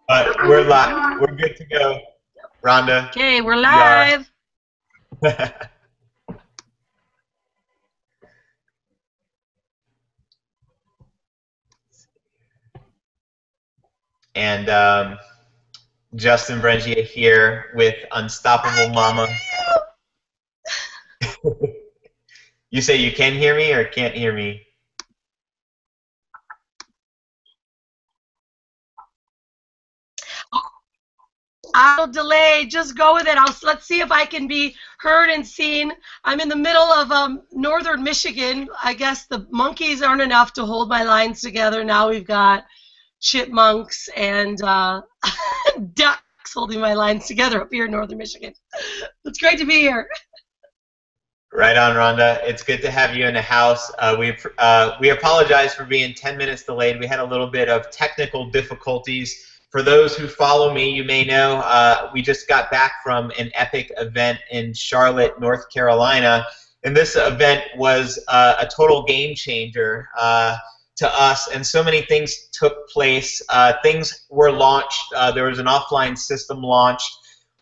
But we're live. We're good to go, Rhonda. Okay, we're We are. live. And Justin Brengia here with Unstoppable Mama. You say you can hear me or can't hear me? I'll delay. Just go with it. Let's see if I can be heard and seen. I'm in the middle of northern Michigan. I guess the monkeys aren't enough to hold my lines together. Now we've got chipmunks and ducks holding my lines together up here in northern Michigan. It's great to be here. Right on, Rhonda. It's good to have you in the house. We apologize for being 10 minutes delayed. We had a little bit of technical difficulties. For those who follow me, you may know we just got back from an epic event in Charlotte, North Carolina. And this event was a total game changer to us. And so many things took place. Things were launched. There was an offline system launched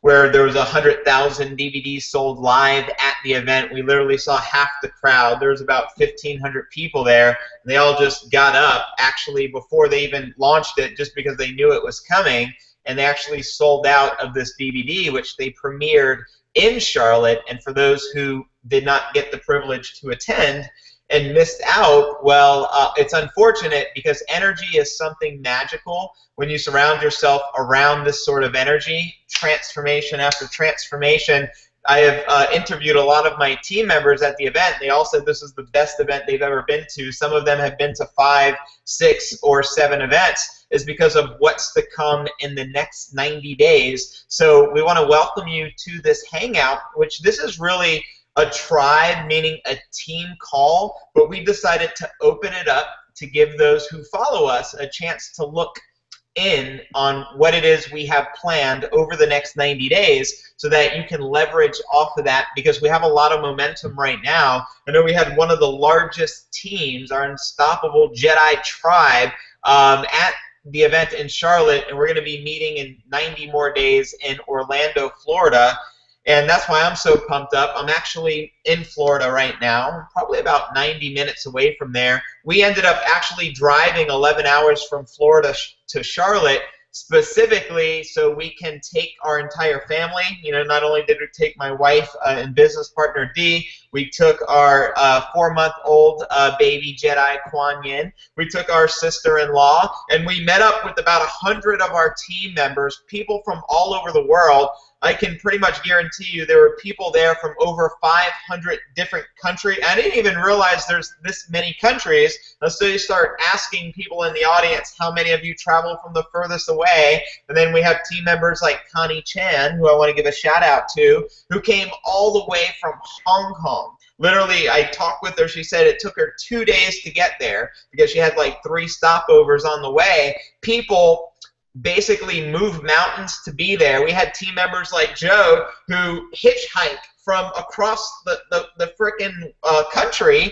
where there was 100,000 DVDs sold live at the event. We literally saw half the crowd. There was about 1,500 people there. And they all just got up, actually, before they even launched it, just because they knew it was coming. And they actually sold out of this DVD, which they premiered in Charlotte. And for those who did not get the privilege to attend and missed out, well, it's unfortunate because energy is something magical. When you surround yourself around this sort of energy, transformation after transformation. I have interviewed a lot of my team members at the event. They all said this is the best event they've ever been to. Some of them have been to 5, 6, or 7 events. Is because of what's to come in the next 90 days. So we want to welcome you to this hangout, which this is really a tribe, meaning a team call, but we decided to open it up to give those who follow us a chance to look in on what it is we have planned over the next 90 days so that you can leverage off of that, because we have a lot of momentum right now. I know we had one of the largest teams, our Unstoppable Jedi Tribe, at the event in Charlotte, and we're going to be meeting in 90 more days in Orlando, Florida. And that's why I'm so pumped up. I'm actually in Florida right now, probably about 90 minutes away from there. We ended up actually driving 11 hours from Florida to Charlotte specifically so we can take our entire family. You know, not only did we take my wife and business partner Dee, we took our 4-month-old baby Jedi Kuan Yin. We took our sister-in-law, and we met up with about 100 of our team members, people from all over the world. I can pretty much guarantee you there were people there from over 500 different countries. I didn't even realize there's this many countries. So you start asking people in the audience, how many of you travel from the furthest away? And then we have team members like Connie Chan, who I want to give a shout out to, who came all the way from Hong Kong. Literally, I talked with her. She said it took her 2 days to get there because she had like 3 stopovers on the way. People basically moved mountains to be there. We had team members like Joe who hitchhiked from across the frickin' country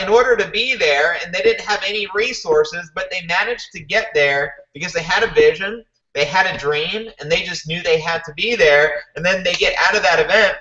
in order to be there, and they didn't have any resources, but they managed to get there because they had a vision, they had a dream, and they just knew they had to be there. And then they get out of that event,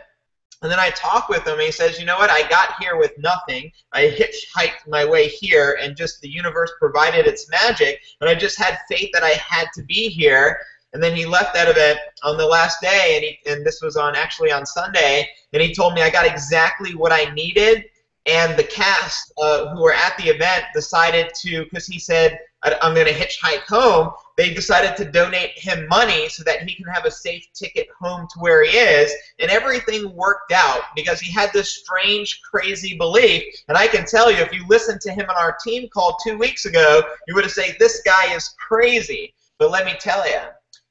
and then I talk with him, and he says, you know what, I got here with nothing. I hitchhiked my way here, and just the universe provided its magic, and I just had faith that I had to be here. And then he left that event on the last day, and this was actually on Sunday, and he told me I got exactly what I needed. And the cast who were at the event decided to, because he said, I'm going to hitchhike home, they decided to donate him money so that he can have a safe ticket home to where he is. And everything worked out because he had this strange, crazy belief. And I can tell you, if you listened to him on our team call 2 weeks ago, you would have said, this guy is crazy. But let me tell you,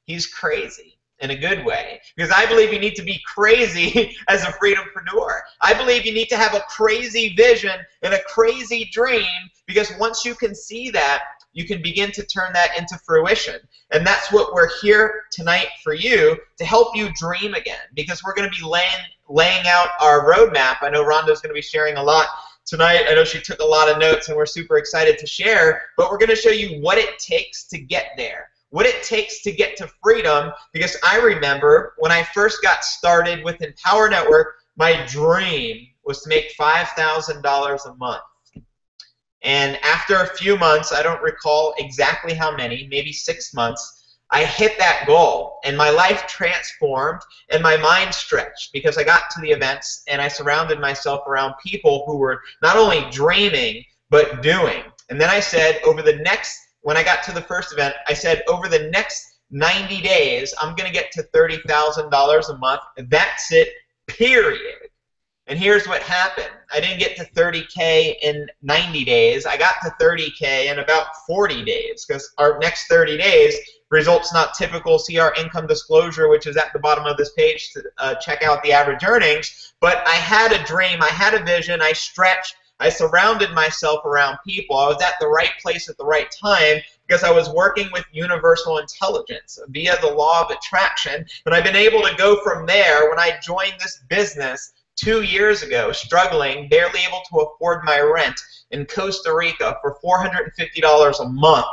he's crazy in a good way, because I believe you need to be crazy as a freedom-preneur. I believe you need to have a crazy vision and a crazy dream, because once you can see that, you can begin to turn that into fruition. And that's what we're here tonight for you, to help you dream again, because we're going to be laying out our roadmap. I know Rhonda's going to be sharing a lot tonight. I know she took a lot of notes, and we're super excited to share, but we're going to show you what it takes to get there. what it takes to get to freedom, because I remember when I first got started with Empower Network, my dream was to make $5,000 a month. And after a few months, I don't recall exactly how many, maybe 6 months, I hit that goal, and my life transformed, and my mind stretched, because I got to the events, and I surrounded myself around people who were not only dreaming, but doing. And then I said, when I got to the first event, I said, over the next 90 days, I'm going to get to $30,000 a month. That's it, period. And here's what happened. I didn't get to 30K in 90 days. I got to 30K in about 40 days, because our next 30 days, results not typical, see our income disclosure, which is at the bottom of this page to check out the average earnings. But I had a dream, I had a vision, I stretched, I surrounded myself around people. I was at the right place at the right time, because I was working with universal intelligence via the law of attraction. And I've been able to go from there. When I joined this business 2 years ago, struggling, barely able to afford my rent in Costa Rica for $450 a month,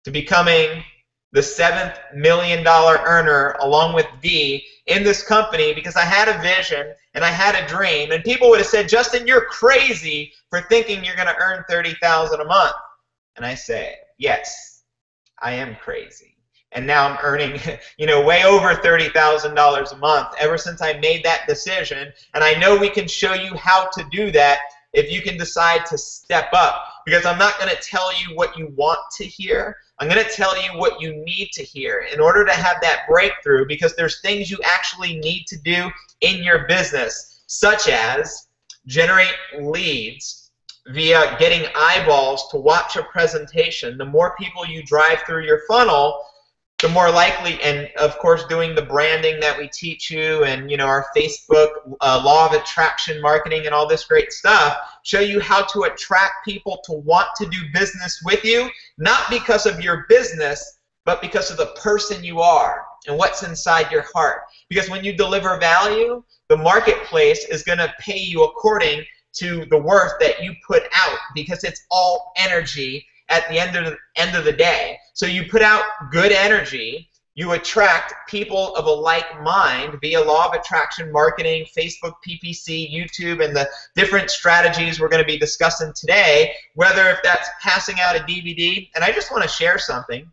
to becoming the $7th million earner along with Dee in this company, because I had a vision and I had a dream. And people would have said, Justin, you're crazy for thinking you're going to earn $30,000 a month. And I say, yes, I am crazy. And now I'm earning, way over $30,000 a month ever since I made that decision. And I know we can show you how to do that if you can decide to step up. Because I'm not going to tell you what you want to hear. I'm going to tell you what you need to hear in order to have that breakthrough, because there's things you actually need to do in your business, such as generate leads via getting eyeballs to watch a presentation. The more people you drive through your funnel, the more likely, and of course doing the branding that we teach you, and our Facebook law of attraction marketing and all this great stuff, show you how to attract people to want to do business with you, not because of your business, but because of the person you are and what's inside your heart. Because when you deliver value, the marketplace is going to pay you according to the worth that you put out, because it's all energy at the end of the day. So you put out good energy, you attract people of a like mind via law of attraction marketing, Facebook, PPC, YouTube, and the different strategies we're going to be discussing today, whether if that's passing out a DVD. And I just want to share something.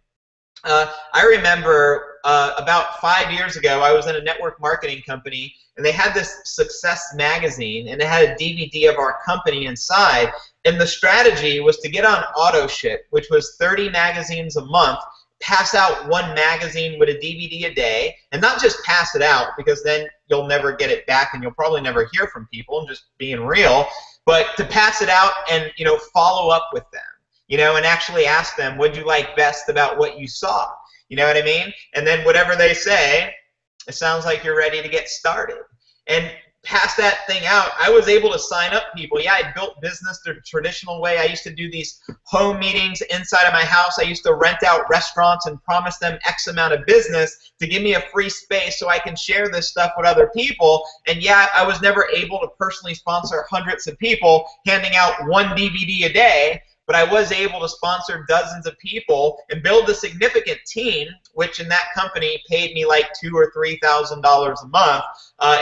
I remember about 5 years ago, I was in a network marketing company, and they had this Success magazine, and it had a DVD of our company inside. And the strategy was to get on auto ship, which was 30 magazines a month, pass out one magazine with a DVD a day, and not just pass it out, because then you'll never get it back and you'll probably never hear from people, and just being real, but to pass it out and follow up with them, and actually ask them, what'd you like best about what you saw? You know what I mean? And then whatever they say, it sounds like you're ready to get started. And pass that thing out. I was able to sign up people. Yeah, I built business the traditional way. I used to do these home meetings inside of my house. I used to rent out restaurants and promise them X amount of business to give me a free space so I can share this stuff with other people. And yeah, I was never able to personally sponsor hundreds of people handing out one DVD a day, but I was able to sponsor dozens of people and build a significant team, which in that company paid me like $2,000 or $3,000 a month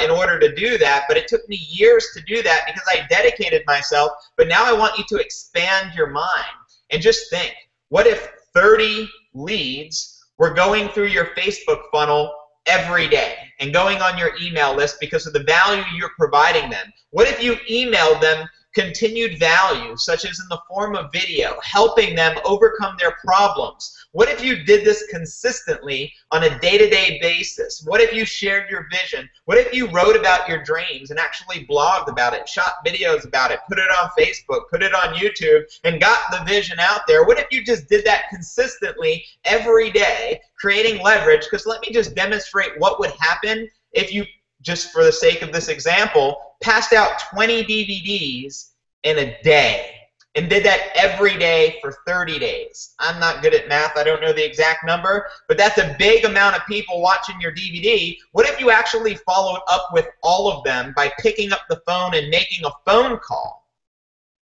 in order to do that. But it took me years to do that because I dedicated myself. But now I want you to expand your mind and just think, what if 30 leads were going through your Facebook funnel every day and going on your email list because of the value you're providing them? What if you emailed them continued value, such as in the form of video, helping them overcome their problems? What if you did this consistently on a day-to-day basis? What if you shared your vision? What if you wrote about your dreams and actually blogged about it, shot videos about it, put it on Facebook, put it on YouTube, and got the vision out there? What if you just did that consistently every day, creating leverage? Because let me just demonstrate what would happen if you, just for the sake of this example, passed out 20 DVDs in a day and did that every day for 30 days. I'm not good at math. I don't know the exact number, but that's a big amount of people watching your DVD. What if you actually followed up with all of them by picking up the phone and making a phone call?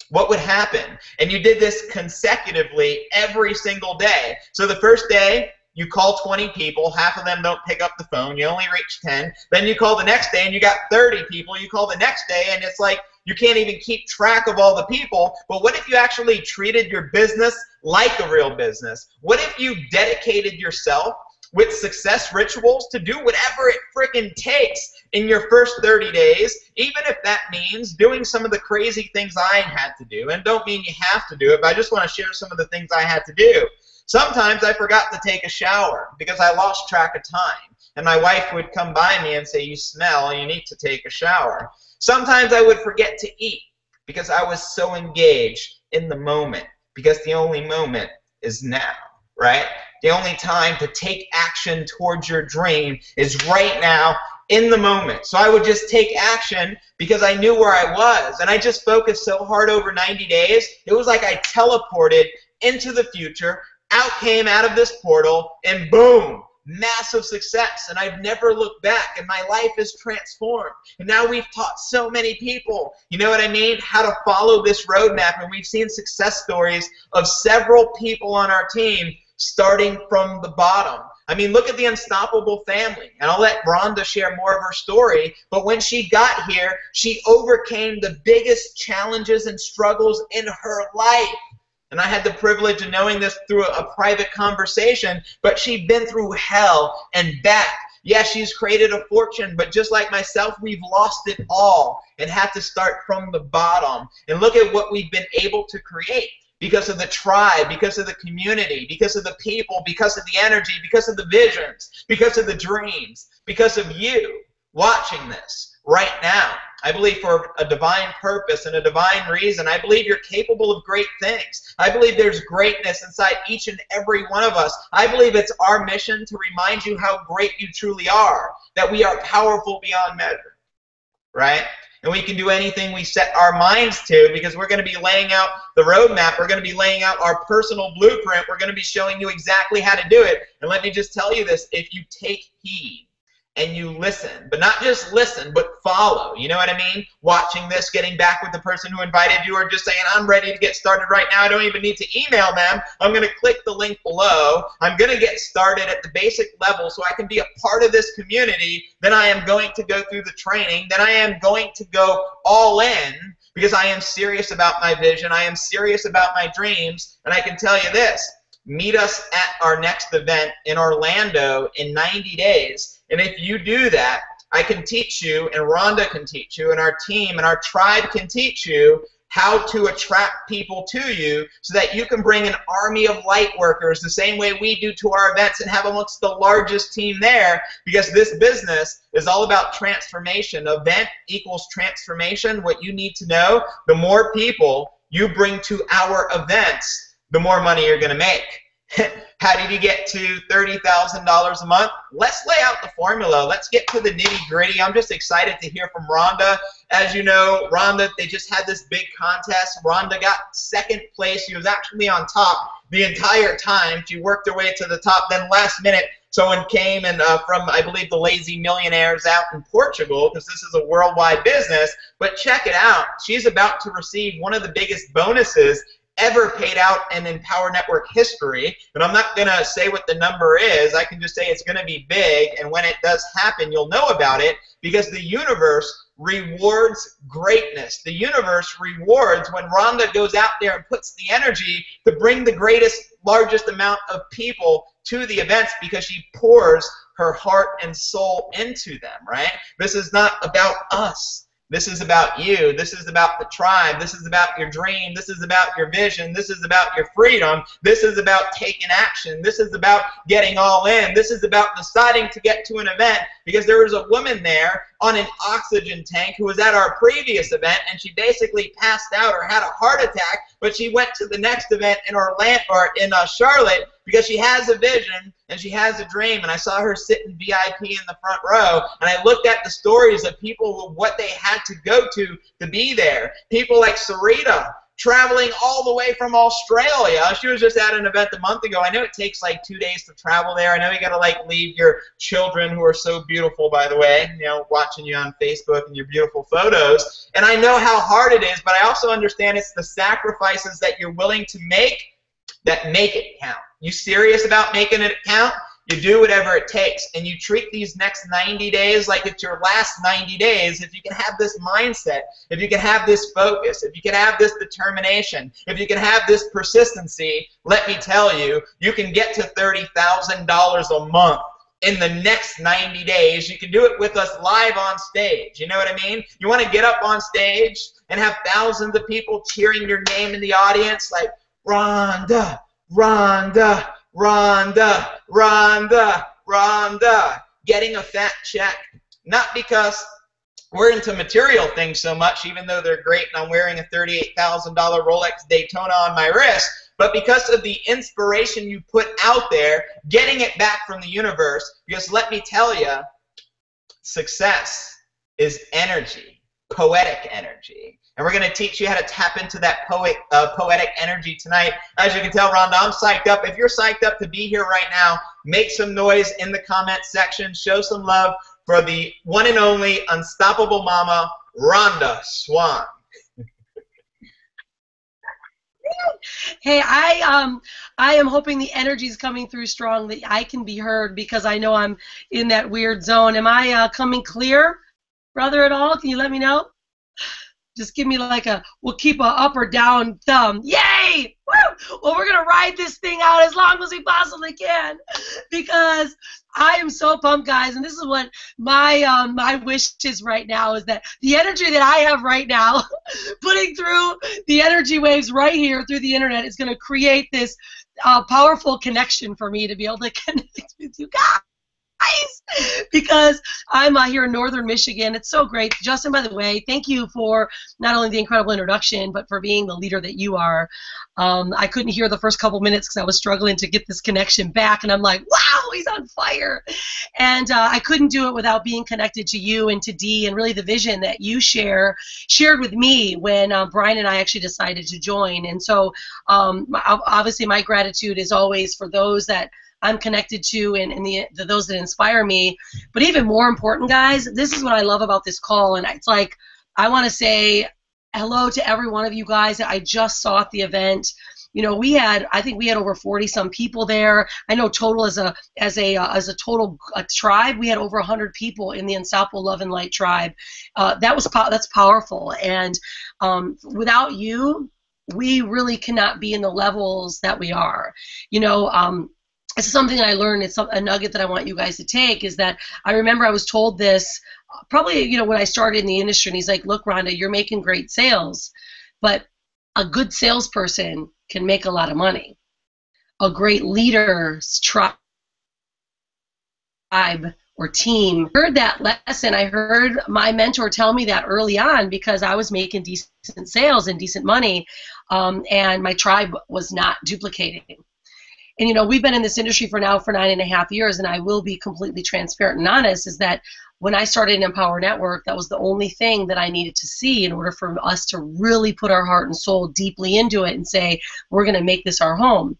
What would happen? And you did this consecutively every single day. So the first day, You call 20 people, half of them don't pick up the phone, you only reach 10. Then you call the next day and you got 30 people. You call the next day and it's like you can't even keep track of all the people. But what if you actually treated your business like a real business? What if you dedicated yourself with success rituals to do whatever it freaking takes in your first 30 days, even if that means doing some of the crazy things I had to do? And don't mean you have to do it, but I just want to share some of the things I had to do. Sometimes I forgot to take a shower because I lost track of time. And my wife would come by me and say, you smell, you need to take a shower. Sometimes I would forget to eat because I was so engaged in the moment, because the only moment is now, right? The only time to take action towards your dream is right now in the moment. So I would just take action because I knew where I was. And I just focused so hard over 90 days. It was like I teleported into the future, came out of this portal, and boom, massive success. And I've never looked back, and my life is transformed. And now we've taught so many people, you know what I mean, how to follow this roadmap. And we've seen success stories of several people on our team starting from the bottom. I mean, look at the Unstoppable family. And I'll let Rhonda share more of her story. But when she got here, she overcame the biggest challenges and struggles in her life. And I had the privilege of knowing this through a private conversation, but she'd been through hell and back. Yeah, she's created a fortune, but just like myself, we've lost it all and had to start from the bottom. And look at what we've been able to create because of the tribe, because of the community, because of the people, because of the energy, because of the visions, because of the dreams, because of you watching this right now. I believe for a divine purpose and a divine reason. I believe you're capable of great things. I believe there's greatness inside each and every one of us. I believe it's our mission to remind you how great you truly are, that we are powerful beyond measure, right? And we can do anything we set our minds to, because we're going to be laying out the roadmap. We're going to be laying out our personal blueprint. We're going to be showing you exactly how to do it. And let me just tell you this, if you take heed and you listen, but not just listen, but follow. You know what I mean? Watching this, getting back with the person who invited you, or just saying, I'm ready to get started right now. I don't even need to email them. I'm going to click the link below. I'm going to get started at the basic level so I can be a part of this community. Then I am going to go through the training. Then I am going to go all in because I am serious about my vision. I am serious about my dreams. And I can tell you this, meet us at our next event in Orlando in 90 days. And if you do that, I can teach you, and Rhonda can teach you, and our team and our tribe can teach you how to attract people to you so that you can bring an army of light workers the same way we do to our events and have amongst the largest team there, because this business is all about transformation. Event equals transformation. What you need to know, the more people you bring to our events, the more money you're going to make. How did you get to $30,000 a month? Let's lay out the formula. Let's get to the nitty-gritty. I'm just excited to hear from Rhonda. As you know, Rhonda, they just had this big contest. Rhonda got second place. She was actually on top the entire time. She worked her way to the top. Then last minute, someone came and from, I believe, the Lazy Millionaires out in Portugal, because this is a worldwide business. But check it out. She's about to receive one of the biggest bonuses ever paid out in Empower Network history. And I'm not going to say what the number is. I can just say it's going to be big. And when it does happen, you'll know about it, because the universe rewards greatness. The universe rewards when Rhonda goes out there and puts the energy to bring the greatest, largest amount of people to the events, because she pours her heart and soul into them, right? This is not about us. This is about you. This is about the tribe. This is about your dream. This is about your vision. This is about your freedom. This is about taking action. This is about getting all in. This is about deciding to get to an event, because there was a woman there on an oxygen tank who was at our previous event, and she basically passed out or had a heart attack, but she went to the next event in Orlando, or in Charlotte, because she has a vision and she has a dream. And I saw her sit in VIP in the front row, and I looked at the stories of people, what they had to go to be there. People like Sarita, traveling all the way from Australia. She was just at an event a month ago. I know it takes like 2 days to travel there. I know you got to like leave your children, who are so beautiful, by the way, you know, watching you on Facebook and your beautiful photos. And I know how hard it is, but I also understand it's the sacrifices that you're willing to make that make it count. You serious about making it count? You do whatever it takes, and you treat these next 90 days like it's your last 90 days. If you can have this mindset, if you can have this focus, if you can have this determination, if you can have this persistency, let me tell you, you can get to $30,000 a month in the next 90 days. You can do it with us live on stage. You know what I mean? You want to get up on stage and have thousands of people cheering your name in the audience like, Rhonda, Rhonda, Rhonda, Rhonda, Rhonda, getting a fat check. Not because we're into material things so much, even though they're great and I'm wearing a $38,000 Rolex Daytona on my wrist, but because of the inspiration you put out there, getting it back from the universe. Because let me tell you, success is energy, poetic energy. And we're going to teach you how to tap into that poetic energy tonight. As you can tell, Rhonda, I'm psyched up. If you're psyched up to be here right now, make some noise in the comment section. Show some love for the one and only unstoppable mama, Rhonda Swan. Hey, I am hoping the energy is coming through strong, that I can be heard, because I know I'm in that weird zone. Am I coming clear, brother, at all? Can you let me know? Just give me like we'll keep a up or down thumb. Yay! Woo! Well, we're going to ride this thing out as long as we possibly can, because I am so pumped, guys. And this is what my wish is right now, is that the energy that I have right now, putting through the energy waves right here through the internet, is going to create this powerful connection for me to be able to connect with you guys. Because I'm here in northern Michigan. It's so great. Justin, by the way, thank you for not only the incredible introduction, but for being the leader that you are. I couldn't hear the first couple minutes because I was struggling to get this connection back, and I'm like, wow, he's on fire. And I couldn't do it without being connected to you and to Dee, and really the vision that you shared with me when Brian and I actually decided to join. And so obviously my gratitude is always for those that I'm connected to, and those that inspire me. But even more important, guys, this is what I love about this call. And it's like, I want to say hello to every one of you guys that I just saw at the event. You know, I think we had over 40-some people there. I know total as a total tribe, we had over 100 people in the Unstoppable Love and Light tribe. That's powerful. And without you, we really cannot be in the levels that we are. You know, this is something that I learned. It's a nugget that I want you guys to take, is that I remember I was told this probably, you know, when I started in the industry, and he's like, look, Rhonda, you're making great sales, but a good salesperson can make a lot of money. A great leader's tribe or team. I heard that lesson. I heard my mentor tell me that early on, because I was making decent sales and decent money, and my tribe was not duplicating. And, you know, we've been in this industry for 9.5 years, and I will be completely transparent and honest, is that when I started in Empower Network, that was the only thing that I needed to see in order for us to really put our heart and soul deeply into it and say, we're going to make this our home.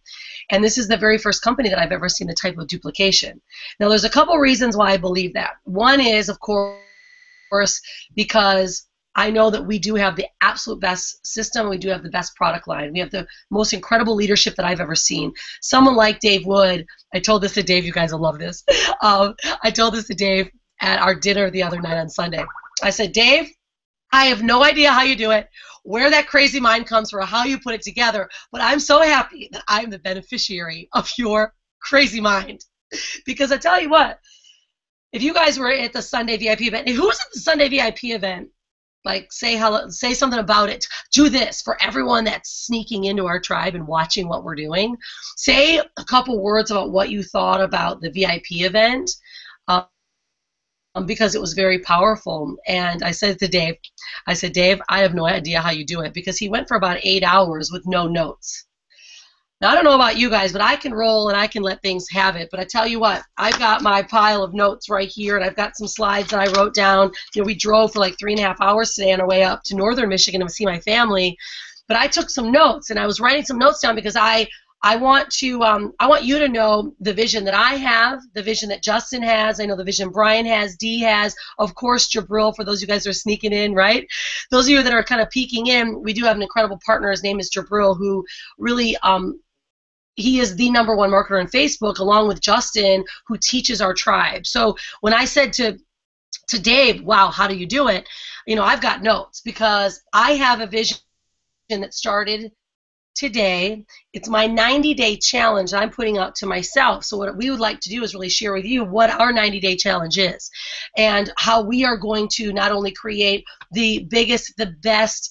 And this is the very first company that I've ever seen the type of duplication. Now, there's a couple reasons why I believe that. One is, of course, because I know that we do have the absolute best system. We do have the best product line. We have the most incredible leadership that I've ever seen. Someone like Dave Wood, I told this to Dave, you guys will love this. I told this to Dave at our dinner the other night on Sunday. I said, Dave, I have no idea how you do it, where that crazy mind comes from, or how you put it together, but I'm so happy that I'm the beneficiary of your crazy mind. Because I tell you what, if you guys were at the Sunday VIP event, who was at the Sunday VIP event? Like, say hello, say something about it. Do this for everyone that's sneaking into our tribe and watching what we're doing. Say a couple words about what you thought about the VIP event, because it was very powerful. And I said to Dave, Dave, I have no idea how you do it, because he went for about 8 hours with no notes. Now, I don't know about you guys, but I can roll and I can let things have it. But I tell you what, I've got my pile of notes right here, and I've got some slides that I wrote down. You know, we drove for like 3.5 hours today on our way up to northern Michigan to see my family. But I took some notes, and I was writing some notes down because I want you to know the vision that I have, the vision that Justin has. I know the vision Brian has, Dee has, of course, Jabril, for those of you guys that are sneaking in, right? Those of you that are kind of peeking in, we do have an incredible partner. His name is Jabril, who really he is the #1 marketer on Facebook, along with Justin, who teaches our tribe. So when I said to Dave, wow, how do you do it? I've got notes, because I have a vision that started today. It's my 90-day challenge that I'm putting out to myself. So what we would like to do is really share with you what our 90-day challenge is, and how we are going to not only create the biggest, the best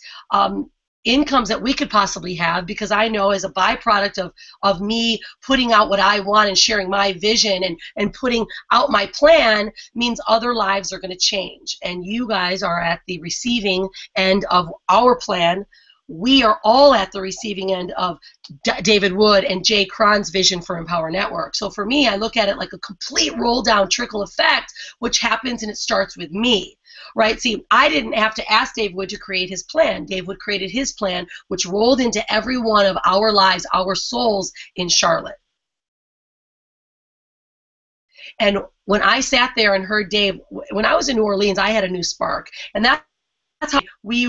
incomes that we could possibly have, because I know as a byproduct of me putting out what I want and sharing my vision and putting out my plan means other lives are going to change. And you guys are at the receiving end of our plan. We are all at the receiving end of David Wood and Jay Cron's vision for Empower Network. So for me, I look at it like a complete roll-down trickle effect, which happens and it starts with me, right? See, I didn't have to ask Dave Wood to create his plan. Dave Wood created his plan, which rolled into every one of our lives, our souls in Charlotte. And when I sat there and heard Dave, when I was in New Orleans, I had a new spark. And that's how we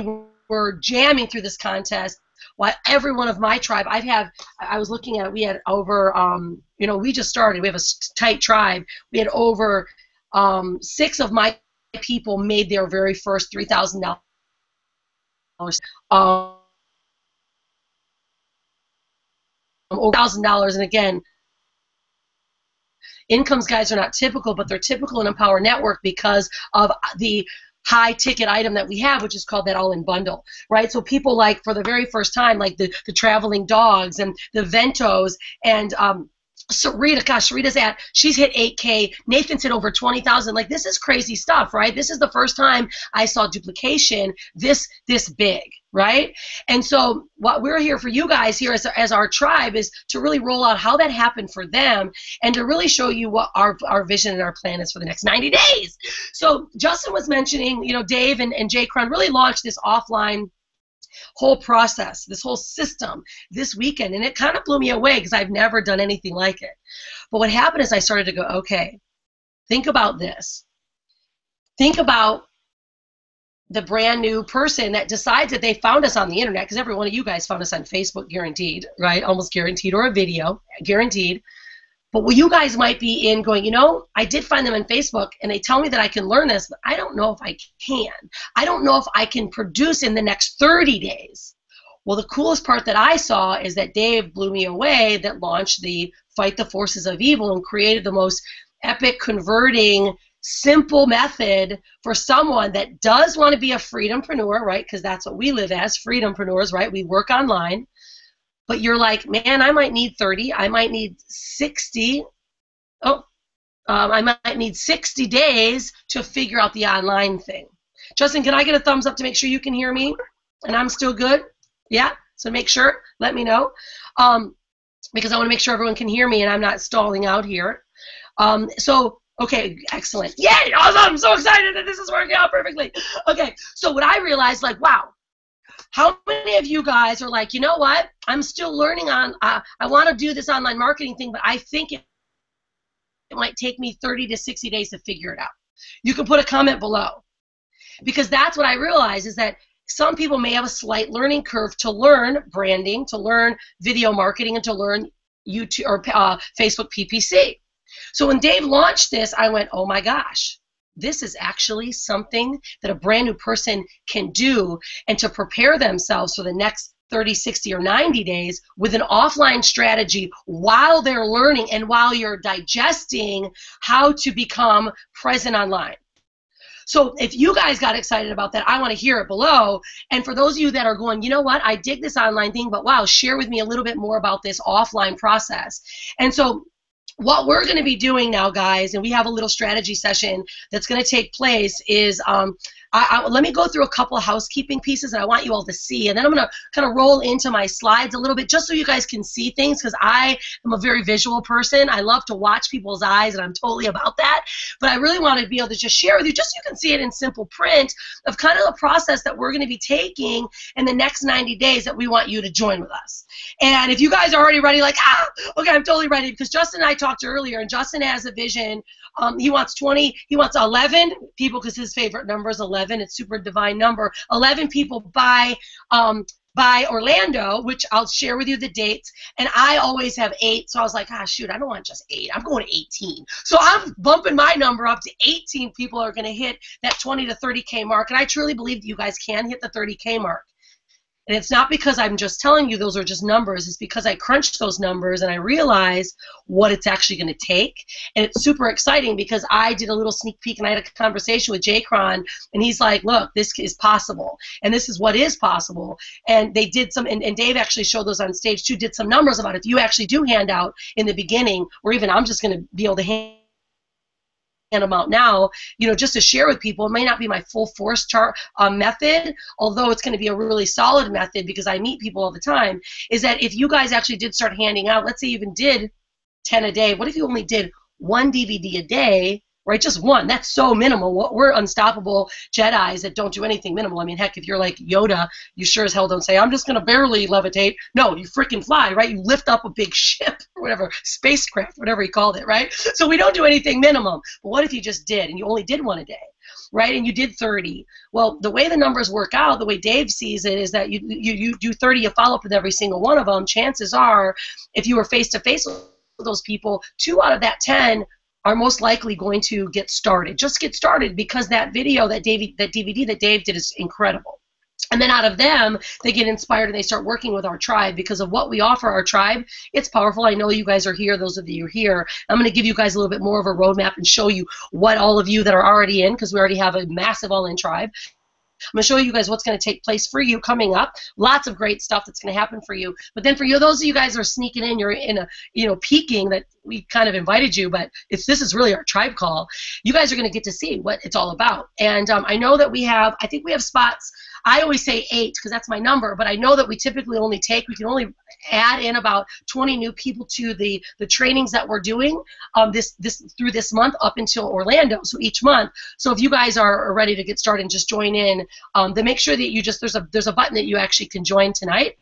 were jamming through this contest, while every one of my tribe, I was looking at, we had over, we just started, we have a tight tribe, we had over 6 of my people made their very first $3,000 over $1,000. And again, incomes, guys, are not typical, but they're typical in Empower Network because of the high ticket item that we have, which is called that all-in bundle, right? So people, like, for the very first time, like the traveling dogs and the Ventos, and Sarita's she's hit 8K, Nathan's hit over 20,000. Like, this is crazy stuff, right? This is the first time I saw duplication this big, right? And so what we're here for you guys here as our tribe is to really roll out how that happened for them, and to really show you what our vision and our plan is for the next 90 days. So Justin was mentioning, Dave and Jay Cron really launched this offline whole process, this whole system this weekend, and it kind of blew me away because I've never done anything like it. But what happened is I started to go, okay, think about this. Think about the brand new person that decides that they found us on the internet, because every one of you guys found us on Facebook, guaranteed, right? Almost guaranteed, or a video, guaranteed. But what you guys might be in going, I did find them on Facebook and they tell me that I can learn this, but I don't know if I can. I don't know if I can produce in the next 30 days. Well, the coolest part that I saw is that Dave blew me away, that launched the Fight the Forces of Evil and created the most epic, converting, simple method for someone that does want to be a freedom-preneur, right? Because that's what we live as, freedom-preneurs, right? We work online. But you're like, man, I might need 30, I might need 60. I might need 60 days to figure out the online thing. Justin, can I get a thumbs up to make sure you can hear me? And I'm still good? Yeah? So make sure, let me know. Because I want to make sure everyone can hear me and I'm not stalling out here. Okay, excellent. Yay, awesome, I'm so excited that this is working out perfectly. Okay, so what I realized, like, wow, how many of you guys are like, you know what? I'm still learning on, I want to do this online marketing thing, but I think it might take me 30 to 60 days to figure it out. You can put a comment below. Because that's what I realize is that some people may have a slight learning curve to learn branding, to learn video marketing, and to learn YouTube or Facebook PPC. So when Dave launched this, I went, oh my gosh. This is actually something that a brand new person can do, and to prepare themselves for the next 30, 60, or 90 days with an offline strategy while they're learning and while you're digesting how to become present online. So if you guys got excited about that, I want to hear it below. And for those of you that are going, you know what, I dig this online thing, but wow, share with me a little bit more about this offline process. And so what we're going to be doing now, guys, and we have a little strategy session that's going to take place, is let me go through a couple of housekeeping pieces that I want you all to see, and then I'm going to kind of roll into my slides a little bit just so you guys can see things, because I am a very visual person. I love to watch people's eyes, and I'm totally about that, but I really want to be able to just share with you, just so you can see it in simple print, of kind of the process that we're going to be taking in the next 90 days that we want you to join with us. And if you guys are already ready, like, okay, I'm totally ready, because Justin and I talked earlier, and Justin has a vision. He wants 11 people, because his favorite number is 11. It's super divine number. 11 people by by Orlando, which I'll share with you the dates. And I always have 8, so I was like, ah, shoot, I don't want just 8. I'm going to 18. So I'm bumping my number up to 18 people are going to hit that 20 to 30K mark. And I truly believe that you guys can hit the 30K mark. And it's not because I'm just telling you those are just numbers. It's because I crunched those numbers and I realized what it's actually going to take. And it's super exciting because I did a little sneak peek and I had a conversation with Jay Cron, and he's like, look, this is possible. And this is what is possible. And they did some, and Dave actually showed those on stage too, did some numbers about it. If you actually do hand out in the beginning, or even I'm just going to be able to hand them out now, you know, just to share with people. It may not be my full force method, although it's going to be a really solid method because I meet people all the time, is that if you guys actually did start handing out, let's say you even did 10 a day, what if you only did 1 DVD a day, right? Just 1. That's so minimal. We're unstoppable Jedis that don't do anything minimal. I mean, heck, if you're like Yoda, you sure as hell don't say, I'm just going to barely levitate. No, you freaking fly, right? You lift up a big ship or whatever, spacecraft, whatever he called it, right? So we don't do anything minimum. But what if you just did and you only did 1 a day, right? And you did 30. Well, the way the numbers work out, the way Dave sees it, is that you do 30, you follow up with every single one of them. Chances are, if you were face-to-face with those people, 2 out of that 10 are most likely going to get started. Just get started, because that video, that DVD that Dave did is incredible. And then out of them, they get inspired and they start working with our tribe because of what we offer our tribe. It's powerful. I know you guys are here, those of you who are here. I'm going to give you guys a little bit more of a roadmap and show you what all of you that are already in, because we already have a massive all-in tribe. I'm going to show you guys what's going to take place for you coming up. Lots of great stuff that's going to happen for you. But then for you, those of you guys who are sneaking in, you're in a, you know, peeking that we kind of invited you, but this is really our tribe call. You guys are going to get to see what it's all about. And I know that I think we have spots. I always say 8 because that's my number, but I know that we typically only we can only add in about 20 new people to the trainings that we're doing through this month up until Orlando, so each month. So if you guys are ready to get started and just join in, then make sure that you just, there's a button that you actually can join tonight.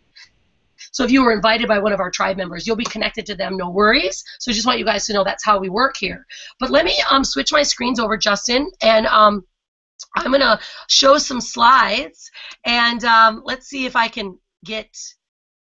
So if you were invited by one of our tribe members, you'll be connected to them, no worries. So I just want you guys to know that's how we work here. But let me switch my screens over, Justin, and I'm going to show some slides, and let's see if I can get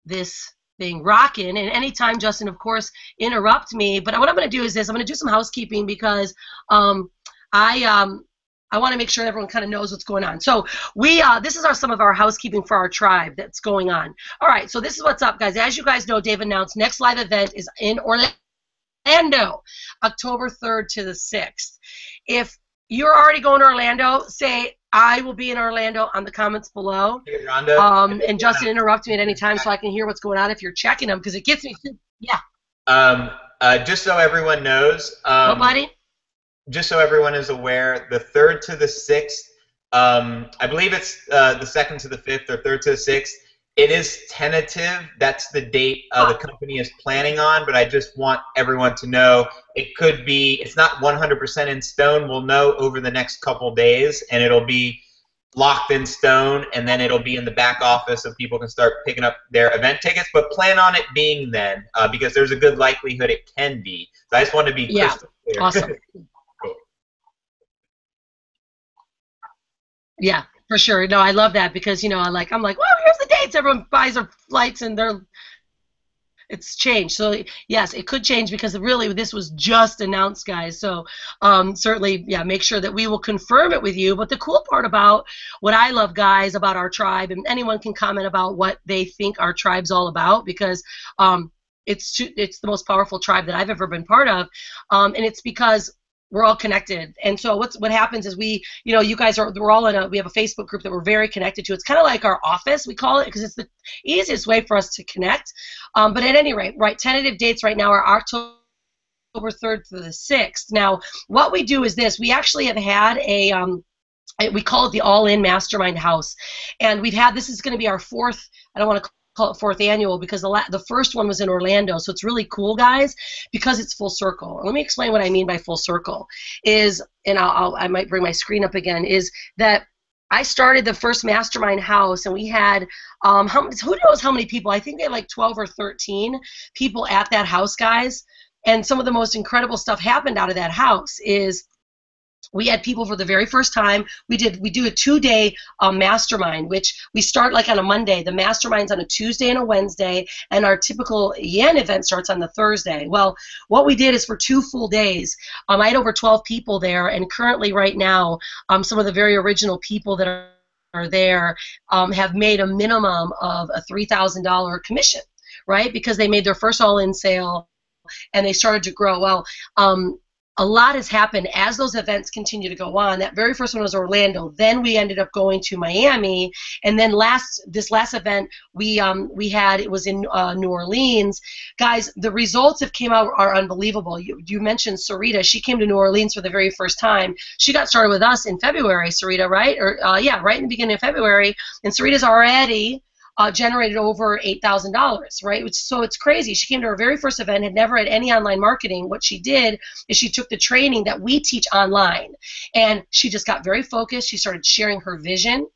this thing rocking. And anytime, Justin, of course, interrupt me. But what I'm going to do is this. I'm going to do some housekeeping because I want to make sure everyone kind of knows what's going on. So this is some of our housekeeping for our tribe that's going on. All right, so this is what's up, guys. As you guys know, Dave announced next live event is in Orlando, October 3rd to the 6th. If you're already going to Orlando, say, I will be in Orlando on the comments below. Hey, Rhonda, and Justin, interrupt me at any time so I can hear what's going on if you're checking them, because it gets me. Yeah. Just so everyone knows. What, buddy? Just so everyone is aware, the 3rd to the 6th, I believe it's the 2nd to the 5th or 3rd to the 6th. It is tentative. That's the date the company is planning on, but I just want everyone to know it could be, it's not 100% in stone. We'll know over the next couple days, and it'll be locked in stone, and then it'll be in the back office so people can start picking up their event tickets, but plan on it being then, because there's a good likelihood it can be. So I just want to be crystal clear. Awesome. Yeah, for sure. No, I love that because, you know, I'm like, well, here's the dates. Everyone buys their flights and it's changed. So yes, it could change because really this was just announced, guys. So certainly, yeah, make sure that we will confirm it with you. But the cool part about what I love, guys, about our tribe, and anyone can comment about what they think our tribe's all about, because it's the most powerful tribe that I've ever been part of, and it's because we're all connected. And so what happens is you guys we're all we have a Facebook group that we're very connected to. It's kind of like our office, we call it, because it's the easiest way for us to connect. But at any rate, right, tentative dates right now are October 3rd to the 6th. Now, what we do is this. We actually have had we call it the All-In Mastermind House. And this is going to be our 4th, I don't want to call it 4th annual, because the first one was in Orlando. So it's really cool, guys, because it's full circle. Let me explain what I mean by full circle. And I might bring my screen up again, is that I started the first mastermind house, and we had who knows how many people. I think they had like 12 or 13 people at that house, guys. And some of the most incredible stuff happened out of that house is We had people for the very first time. We do a 2-day mastermind, which we start like on a Monday. The mastermind's on a Tuesday and a Wednesday, and our typical Yen event starts on the Thursday. Well, what we did is for 2 full days, I had over 12 people there, and currently right now, some of the very original people that are there have made a minimum of a $3,000 commission, right? Because they made their first all-in sale, and they started to grow. Well, a lot has happened as those events continue to go on. That very first one was Orlando. Then we ended up going to Miami, and then this last event we had, it was in New Orleans. Guys, the results that came out are unbelievable. You mentioned Sarita. She came to New Orleans for the very first time. She got started with us in February, Sarita, right? Or yeah, right in the beginning of February. And Sarita's already generated over $8,000, right? So it's crazy. She came to her very first event, had never had any online marketing. What she did is she took the training that we teach online, and she just got very focused. She started sharing her vision.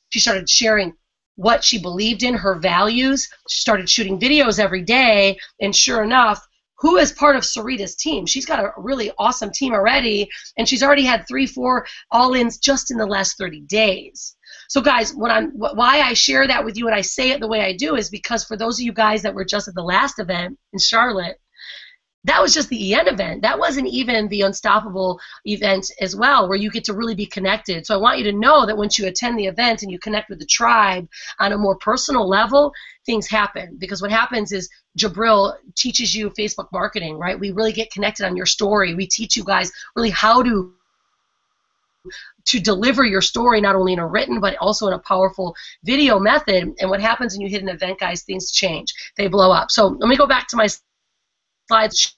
She started sharing what she believed in, her values. She started shooting videos every day, and sure enough, who is part of Sarita's team? She's got a really awesome team already, and she's already had 3-4 all-ins just in the last 30 days. So guys, why I share that with you and I say it the way I do is because for those of you guys that were just at the last event in Charlotte, that was just the EN event. That wasn't even the Unstoppable event as well, where you get to really be connected. So I want you to know that once you attend the event and you connect with the tribe on a more personal level, things happen. Because what happens is Jabril teaches you Facebook marketing, right? We really get connected on your story. We teach you guys really how to deliver your story, not only in a written but also in a powerful video method. And what happens when you hit an event, guys, things change. They blow up. So let me go back to my slides,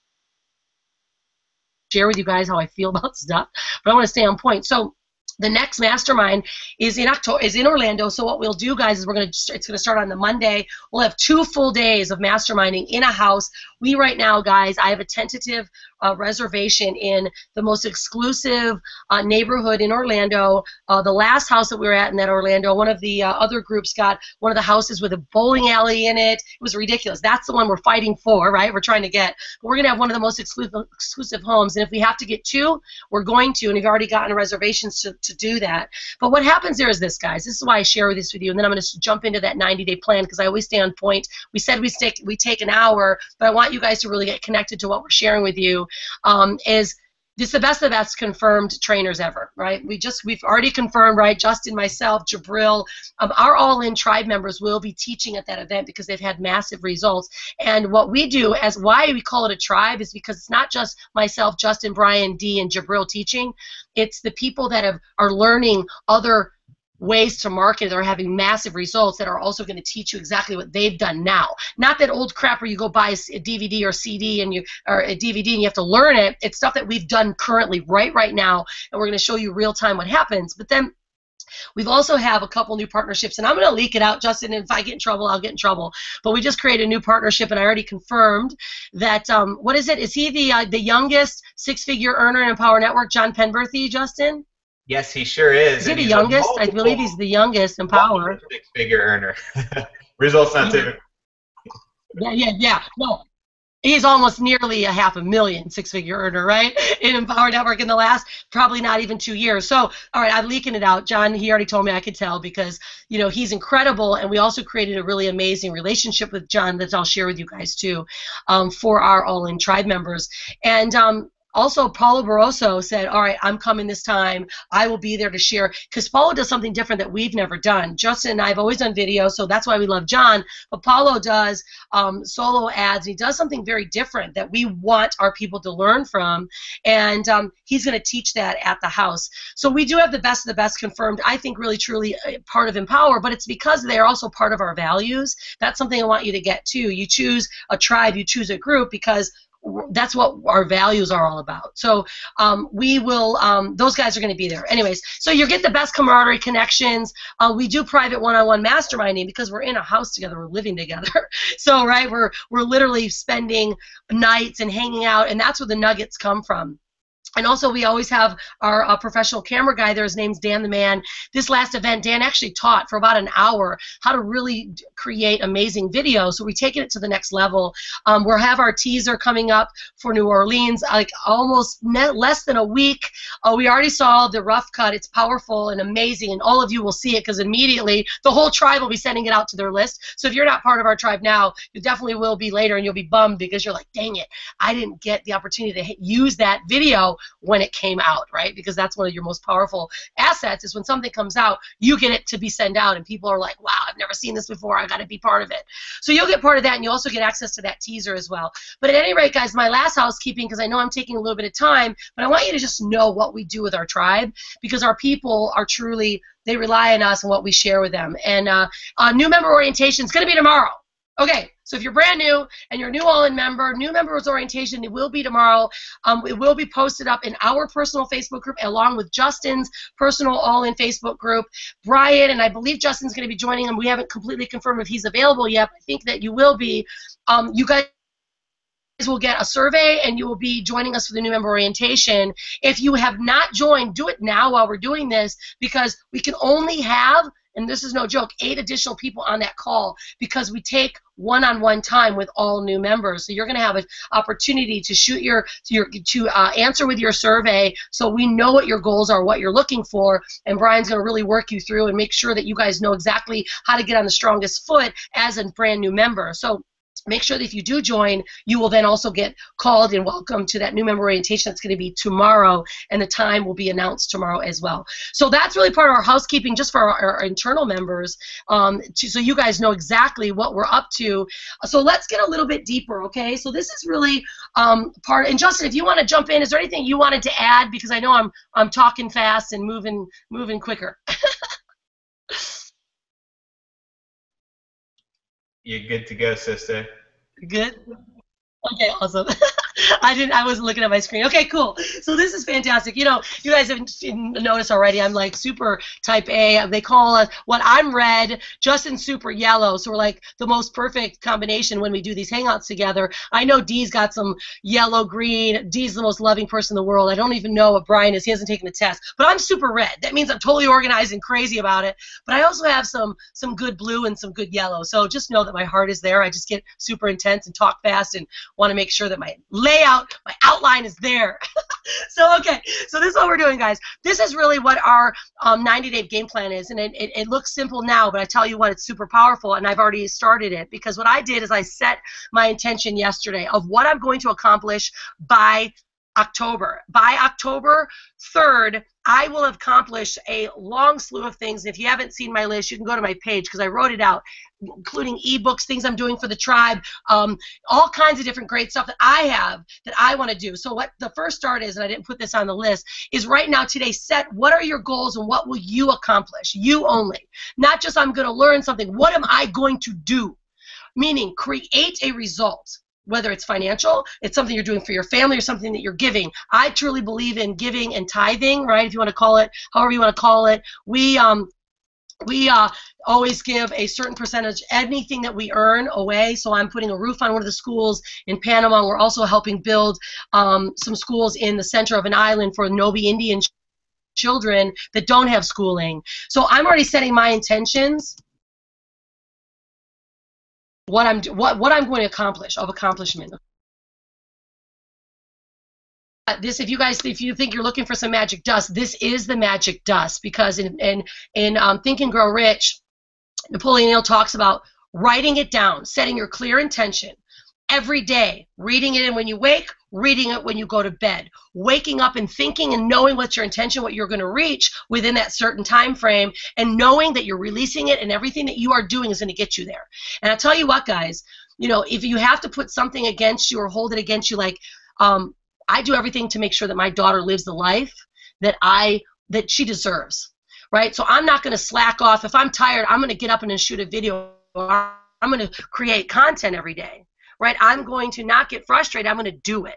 share with you guys how I feel about stuff, but I want to stay on point. So the next mastermind is in Orlando. So what we'll do, guys, is it's gonna start on the Monday. We'll have 2 full days of masterminding in a house. We right now, guys, I have a tentative reservation in the most exclusive neighborhood in Orlando. The last house that we were at in that Orlando, one of the other groups got one of the houses with a bowling alley in it. It was ridiculous. That's the one we're fighting for, right? We're trying to get. But we're gonna have one of the most exclusive homes, and if we have to get 2, we're going to, and we've already gotten reservations to do that. But what happens there is this, guys. This is why I share this with you, and then I'm going to jump into that 90-day plan because I always stay on point. We said we take an hour, but I want you guys to really get connected to what we're sharing with you. Is this the best of the best confirmed trainers ever, right? We've already confirmed, right? Justin, myself, Jabril, our all-in tribe members will be teaching at that event because they've had massive results. And what we do, as why we call it a tribe, is because it's not just myself, Justin, Brian, D, and Jabril teaching. It's the people that are learning other ways to market that are having massive results that are also going to teach you exactly what they've done now. Not that old crap where you go buy a DVD or CD or a DVD and you have to learn it. It's stuff that we've done currently right now, and we're going to show you real time what happens. But then we've also have a couple new partnerships, and I'm going to leak it out, Justin, and if I get in trouble, I'll get in trouble. But we just created a new partnership, and I already confirmed that, what is it? Is he the youngest 6-figure earner in Empower Network, John Penberthy, Justin? Yes, he sure is. Is he the youngest? I believe he's the youngest in Power. 6-figure earner. Results not typical. Yeah. No, he's almost nearly a 500,000 6-figure earner, right? In Empower Network in the last probably not even 2 years. So, all right, I'm leaking it out. John, he already told me I could tell because, you know, he's incredible, and we also created a really amazing relationship with John that I'll share with you guys too, for our all-in tribe members. And also, Paulo Barroso said, all right, I'm coming this time. I will be there to share. Because Paulo does something different that we've never done. Justin and I have always done video, so that's why we love John. But Paulo does solo ads. He does something very different that we want our people to learn from. And he's going to teach that at the house. So we do have the best of the best confirmed, I think, really, truly part of Empower. But it's because they're also part of our values. That's something I want you to get, too. You choose a tribe. You choose a group because that's what our values are all about. So we will, those guys are going to be there. Anyways, so you get the best camaraderie connections. We do private one-on-one masterminding because we're in a house together, we're living together. So, right, we're literally spending nights and hanging out, and that's where the nuggets come from. And also, we always have our professional camera guy there. His name's Dan the Man. This last event, Dan actually taught for about an hour how to really create amazing videos. So we're taking it to the next level. We'll have our teaser coming up for New Orleans, like almost less than a week. We already saw the rough cut. It's powerful and amazing, and all of you will see it because immediately the whole tribe will be sending it out to their list. So if you're not part of our tribe now, you definitely will be later, and you'll be bummed because you're like, dang it, I didn't get the opportunity to use that video when it came out, right? Because that's one of your most powerful assets is when something comes out, you get it to be sent out, and people are like, wow, I've never seen this before, I got to be part of it. So you'll get part of that, and you also get access to that teaser as well. But at any rate, guys, my last housekeeping, because I know I'm taking a little bit of time, but I want you to just know what we do with our tribe, because our people are truly, they rely on us and what we share with them. And new member orientation is going to be tomorrow. Okay, so if you're brand new and you're a new all-in member, new members orientation, it will be tomorrow. It will be posted up in our personal Facebook group along with Justin's personal all-in Facebook group. Brian, and I believe Justin's going to be joining him. We haven't completely confirmed if he's available yet, but I think that you will be. You guys will get a survey, and you will be joining us for the new member orientation. If you have not joined, do it now while we're doing this, because we can only have, and this is no joke, 8 additional people on that call because we take one-on-one time with all new members. So you're going to have an opportunity to shoot answer with your survey, so we know what your goals are, what you're looking for, and Brian's going to really work you through and make sure that you guys know exactly how to get on the strongest foot as a brand new member. So make sure that if you do join, you will then also get called and welcome to that new member orientation that's going to be tomorrow, and the time will be announced tomorrow as well. So that's really part of our housekeeping just for our internal members, so you guys know exactly what we're up to. So let's get a little bit deeper, okay? So this is really part, and Justin, if you want to jump in, is there anything you wanted to add? Because I know I'm talking fast and moving quicker. You're good to go, sister. Good? Okay, awesome. I wasn't looking at my screen. Okay, cool. So this is fantastic. You know, you guys have noticed already, I'm like super type A. They call us, what I'm red, Justin's super yellow. So we're like the most perfect combination when we do these hangouts together. I know Dee's got some yellow, green. Dee's the most loving person in the world. I don't even know what Brian is. He hasn't taken the test. But I'm super red. That means I'm totally organized and crazy about it. But I also have some good blue and some good yellow. So just know that my heart is there. I just get super intense and talk fast and want to make sure that my layout, my outline is there. So, okay, so this is what we're doing, guys. This is really what our 90-day game plan is, and it looks simple now, but I tell you what, it's super powerful, and I've already started it, because what I did is I set my intention yesterday of what I'm going to accomplish by October. By October 3rd, I will have accomplished a long slew of things. If you haven't seen my list, you can go to my page because I wrote it out, including ebooks, things I'm doing for the tribe, all kinds of different great stuff that I have that I want to do. So what the first start is, and I didn't put this on the list, is right now today set what are your goals and what will you accomplish, you only. Not just I'm going to learn something, what am I going to do? Meaning create a result. Whether it's financial, it's something you're doing for your family, or something that you're giving. I truly believe in giving and tithing, right? If you want to call it, however you want to call it. We always give a certain percentage, anything that we earn, away. So I'm putting a roof on one of the schools in Panama. We're also helping build some schools in the center of an island for Nobi Indian children that don't have schooling. So I'm already setting my intentions. What I'm going to accomplish, of accomplishment. This, if you think you're looking for some magic dust, this is the magic dust, because in Think and Grow Rich, Napoleon Hill talks about writing it down, setting your clear intention every day, reading it in when you wake, reading it when you go to bed, waking up and thinking and knowing what's your intention, what you're going to reach within that certain time frame, and knowing that you're releasing it and everything that you are doing is going to get you there. And I'll tell you what, guys, you know, if you have to put something against you or hold it against you, like I do everything to make sure that my daughter lives the life that she deserves, right? So I'm not going to slack off. If I'm tired, I'm going to get up and shoot a video, or I'm going to create content every day. Right? I'm going to not get frustrated. I'm going to do it.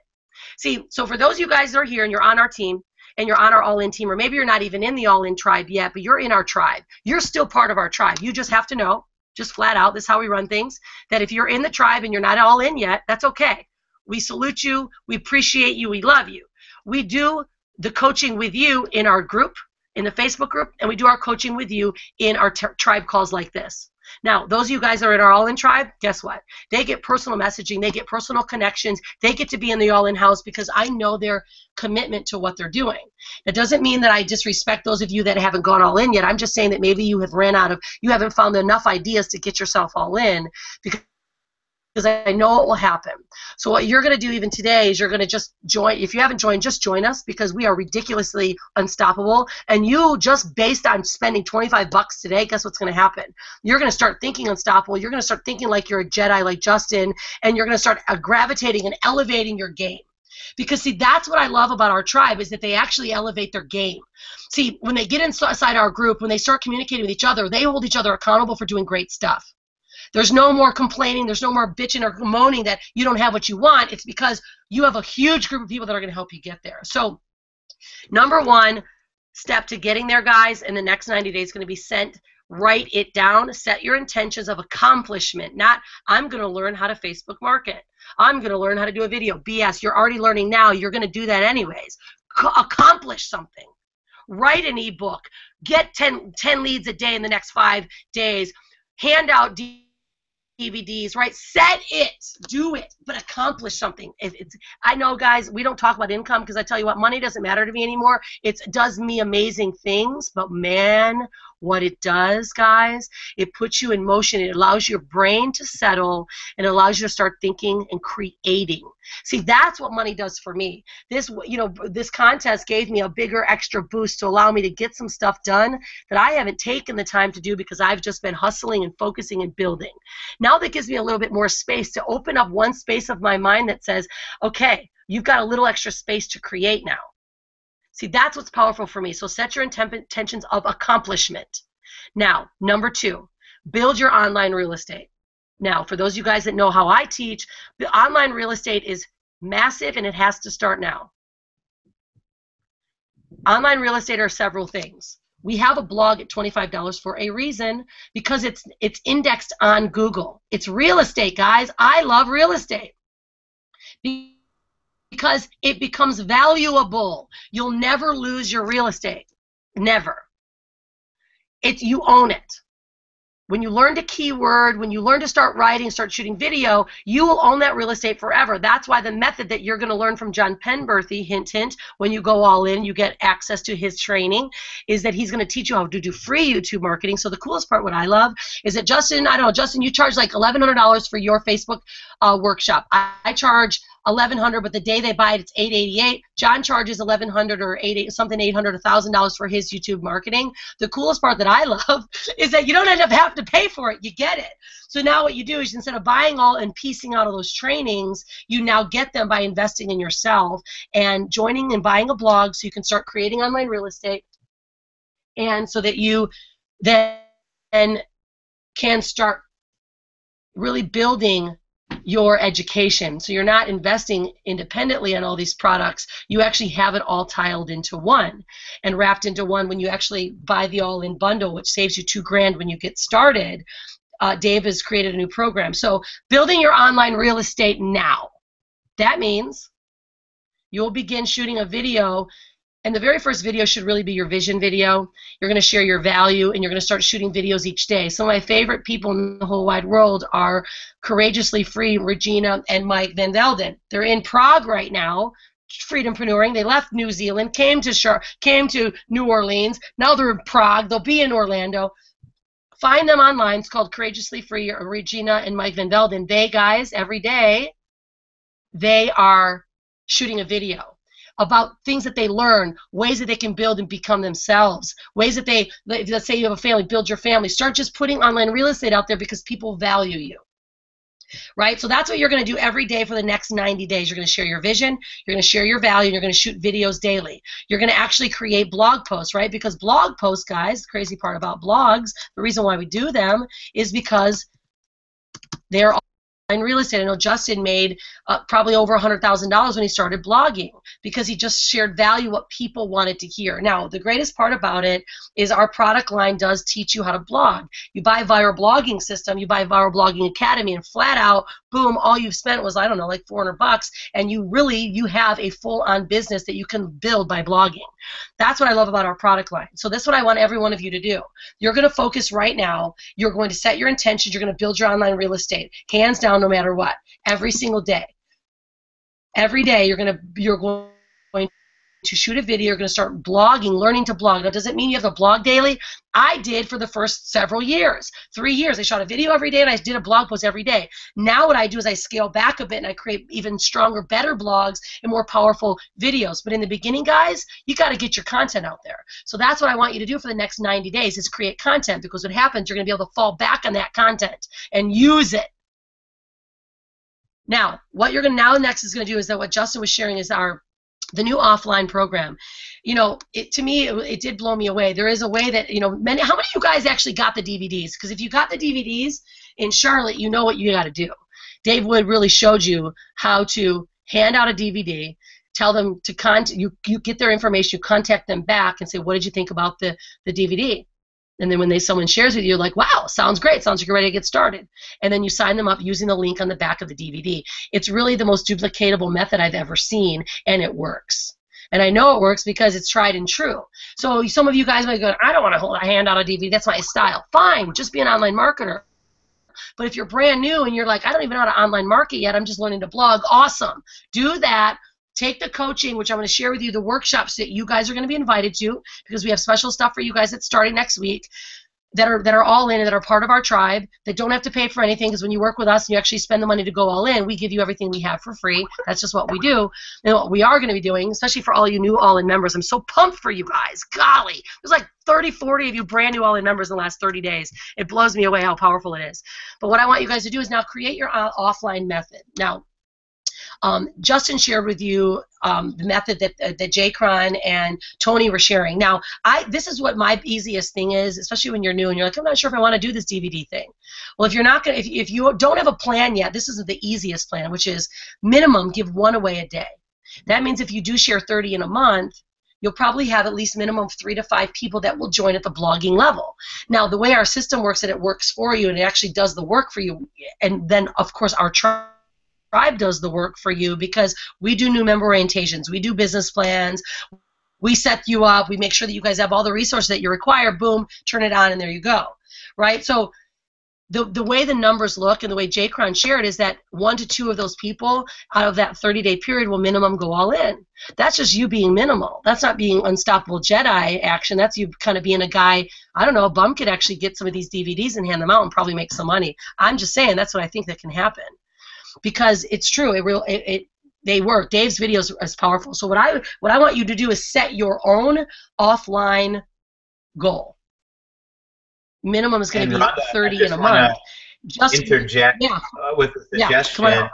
See, so for those of you guys that are here and you're on our team and you're on our all-in team, or maybe you're not even in the all-in tribe yet, but you're in our tribe. You're still part of our tribe. You just have to know, just flat out, this is how we run things, that if you're in the tribe and you're not all in yet, that's okay. We salute you. We appreciate you. We love you. we do the coaching with you in our group, in the Facebook group, and we do our coaching with you in our tribe calls like this. Now, those of you guys that are in our All-In tribe, guess what? They get personal messaging, they get personal connections, they get to be in the All-In house because I know their commitment to what they're doing. That doesn't mean that I disrespect those of you that haven't gone all in yet. I'm just saying that maybe you haven't found enough ideas to get yourself all in, because I know it will happen. So what you're going to do even today is you're going to just join. If you haven't joined, just join us, because we are ridiculously unstoppable. And you, just based on spending $25 today, guess what's going to happen? You're going to start thinking unstoppable. You're going to start thinking like you're a Jedi like Justin, and you're going to start gravitating and elevating your game. Because, see, that's what I love about our tribe, is that they actually elevate their game. See, when they get inside our group, when they start communicating with each other, they hold each other accountable for doing great stuff. There's no more complaining. There's no more bitching or moaning that you don't have what you want. It's because you have a huge group of people that are going to help you get there. So number one step to getting there, guys, in the next 90 days is going to be write it down. Set your intentions of accomplishment, not I'm going to learn how to Facebook market. I'm going to learn how to do a video. BS. You're already learning now. You're going to do that anyways. Accomplish something. Write an ebook. Get 10 leads a day in the next 5 days. Hand out DVDs, right? Set it, do it, but accomplish something. I know, guys, we don't talk about income because I tell you what, money doesn't matter to me anymore. It does me amazing things, but man, what it does, guys, it puts you in motion. It allows your brain to settle and allows you to start thinking and creating. See, that's what money does for me. This contest gave me a bigger extra boost to allow me to get some stuff done that I haven't taken the time to do because I've just been hustling and focusing and building. Now that gives me a little bit more space to open up one space of my mind that says, okay, you've got a little extra space to create now. See, that's what's powerful for me. So set your intentions of accomplishment. Now, number two, build your online real estate. Now, for those of you guys that know how I teach, the online real estate is massive and it has to start now. Online real estate are several things. We have a blog at $25 for a reason, because it's indexed on Google. It's real estate, guys. I love real estate because it becomes valuable. You'll never lose your real estate. Never. You own it. When you learn to keyword, when you learn to start writing, start shooting video, you will own that real estate forever. That's why the method that you're going to learn from John Penberthy, hint, hint, when you go all in, you get access to his training, is that he's going to teach you how to do free YouTube marketing. So the coolest part, what I love, is that Justin, you charge like $1,100 for your Facebook workshop. I charge $1,100, but the day they buy it, it's $888. John charges $1,100 or $800, $1,000 for his YouTube marketing. The coolest part that I love is that you don't end up having to pay for it. You get it. So now what you do is, instead of buying all and piecing out of those trainings, you now get them by investing in yourself and joining and buying a blog so you can start creating online real estate, and so that you then can start really building your education. So you're not investing independently on all these products. You actually have it all tiled into one and wrapped into one when you actually buy the all-in bundle, which saves you $2,000 when you get started. Dave has created a new program. So building your online real estate now. That means you'll begin shooting a video, and the very first video should really be your vision video. You're going to share your value, and you're going to start shooting videos each day. Some of my favorite people in the whole wide world are Courageously Free, Regina, and Mike Van Velden. They're in Prague right now, freedom-preneuring. They left New Zealand, came to New Orleans. Now they're in Prague. They'll be in Orlando. Find them online. It's called Courageously Free, or Regina and Mike Van Velden. They, guys, every day, they are shooting a video about things that they learn, ways that they can build and become themselves, ways that let's say you have a family, build your family. Start just putting online real estate out there because people value you, right? So that's what you're going to do every day for the next 90 days. You're going to share your vision, you're going to share your value, and you're going to shoot videos daily. You're going to actually create blog posts, right? Because blog posts, guys, the crazy part about blogs, the reason why we do them is because they're real estate. I know Justin made probably over $100,000 when he started blogging because he just shared value, what people wanted to hear. Now, the greatest part about it is our product line does teach you how to blog. You buy Viral Blogging System, you buy Viral Blogging Academy, and flat out, boom, all you've spent was, I don't know, like $400, and you have a full-on business that you can build by blogging. That's what I love about our product line. So this is what I want every one of you to do. You're going to focus right now. You're going to set your intentions. You're going to build your online real estate, hands down, no matter what, every single day. Every day you're going to shoot a video. You're going to start blogging, learning to blog. Now, does it mean you have to blog daily? I did for the first several years, 3 years. I shot a video every day, and I did a blog post every day. Now what I do is I scale back a bit, and I create even stronger, better blogs and more powerful videos. But in the beginning, guys, you got to get your content out there. So that's what I want you to do for the next 90 days is create content, because what happens, you're going to be able to fall back on that content and use it. Now, what you're going to now next is going to do is that what Justin was sharing is the new offline program. You know, to me, it did blow me away. There is a way that, you know, how many of you guys actually got the DVDs? Because if you got the DVDs in Charlotte, you know what you got to do. Dave Wood really showed you how to hand out a DVD, tell them to you get their information, you contact them back and say, what did you think about the DVD? And then when someone shares with you, you're like, wow, sounds great. Sounds like you're ready to get started. And then you sign them up using the link on the back of the DVD. It's really the most duplicatable method I've ever seen, and it works. And I know it works because it's tried and true. So some of you guys might go, I don't want to hand out a DVD. That's my style. Fine, just be an online marketer. But if you're brand new and you're like, I don't even know how to online market yet, I'm just learning to blog, awesome. Do that. Take the coaching, which I'm going to share with you, the workshops that you guys are going to be invited to, because we have special stuff for you guys that's starting next week that are all in and that are part of our tribe, that don't have to pay for anything, because when you work with us and you actually spend the money to go all in, we give you everything we have for free. That's just what we do. And what we are going to be doing, especially for all you new all-in members, I'm so pumped for you guys. Golly, there's like 30, 40 of you brand new all-in members in the last 30 days. It blows me away how powerful it is. But what I want you guys to do is now create your offline method. Now, Justin shared with you the method that Jay Cron and Tony were sharing. Now, this is what my easiest thing is, especially when you're new and you're like, I'm not sure if I want to do this DVD thing. Well, if you're not gonna, if you don't have a plan yet, this is the easiest plan, which is minimum give 1 away a day. That means if you do share 30 in a month, you'll probably have at least minimum 3 to 5 people that will join at the blogging level. Now, the way our system works, that it works for you and it actually does the work for you, and then of course our tribe does the work for you, because we do new member orientations, we do business plans, we set you up, we make sure that you guys have all the resources that you require, boom, turn it on, and there you go, right? So the way the numbers look and the way Jay Cron shared is that 1 to 2 of those people out of that 30-day period will minimum go all in. That's just you being minimal. That's not being unstoppable Jedi action. That's you kind of being a guy, I don't know, a bum could actually get some of these DVDs and hand them out and probably make some money. I'm just saying that's what I think that can happen. Because it's true, they work. Dave's videos is powerful. So what I want you to do is set your own offline goal. Minimum is going to be 30 in a month. Just interject with a suggestion.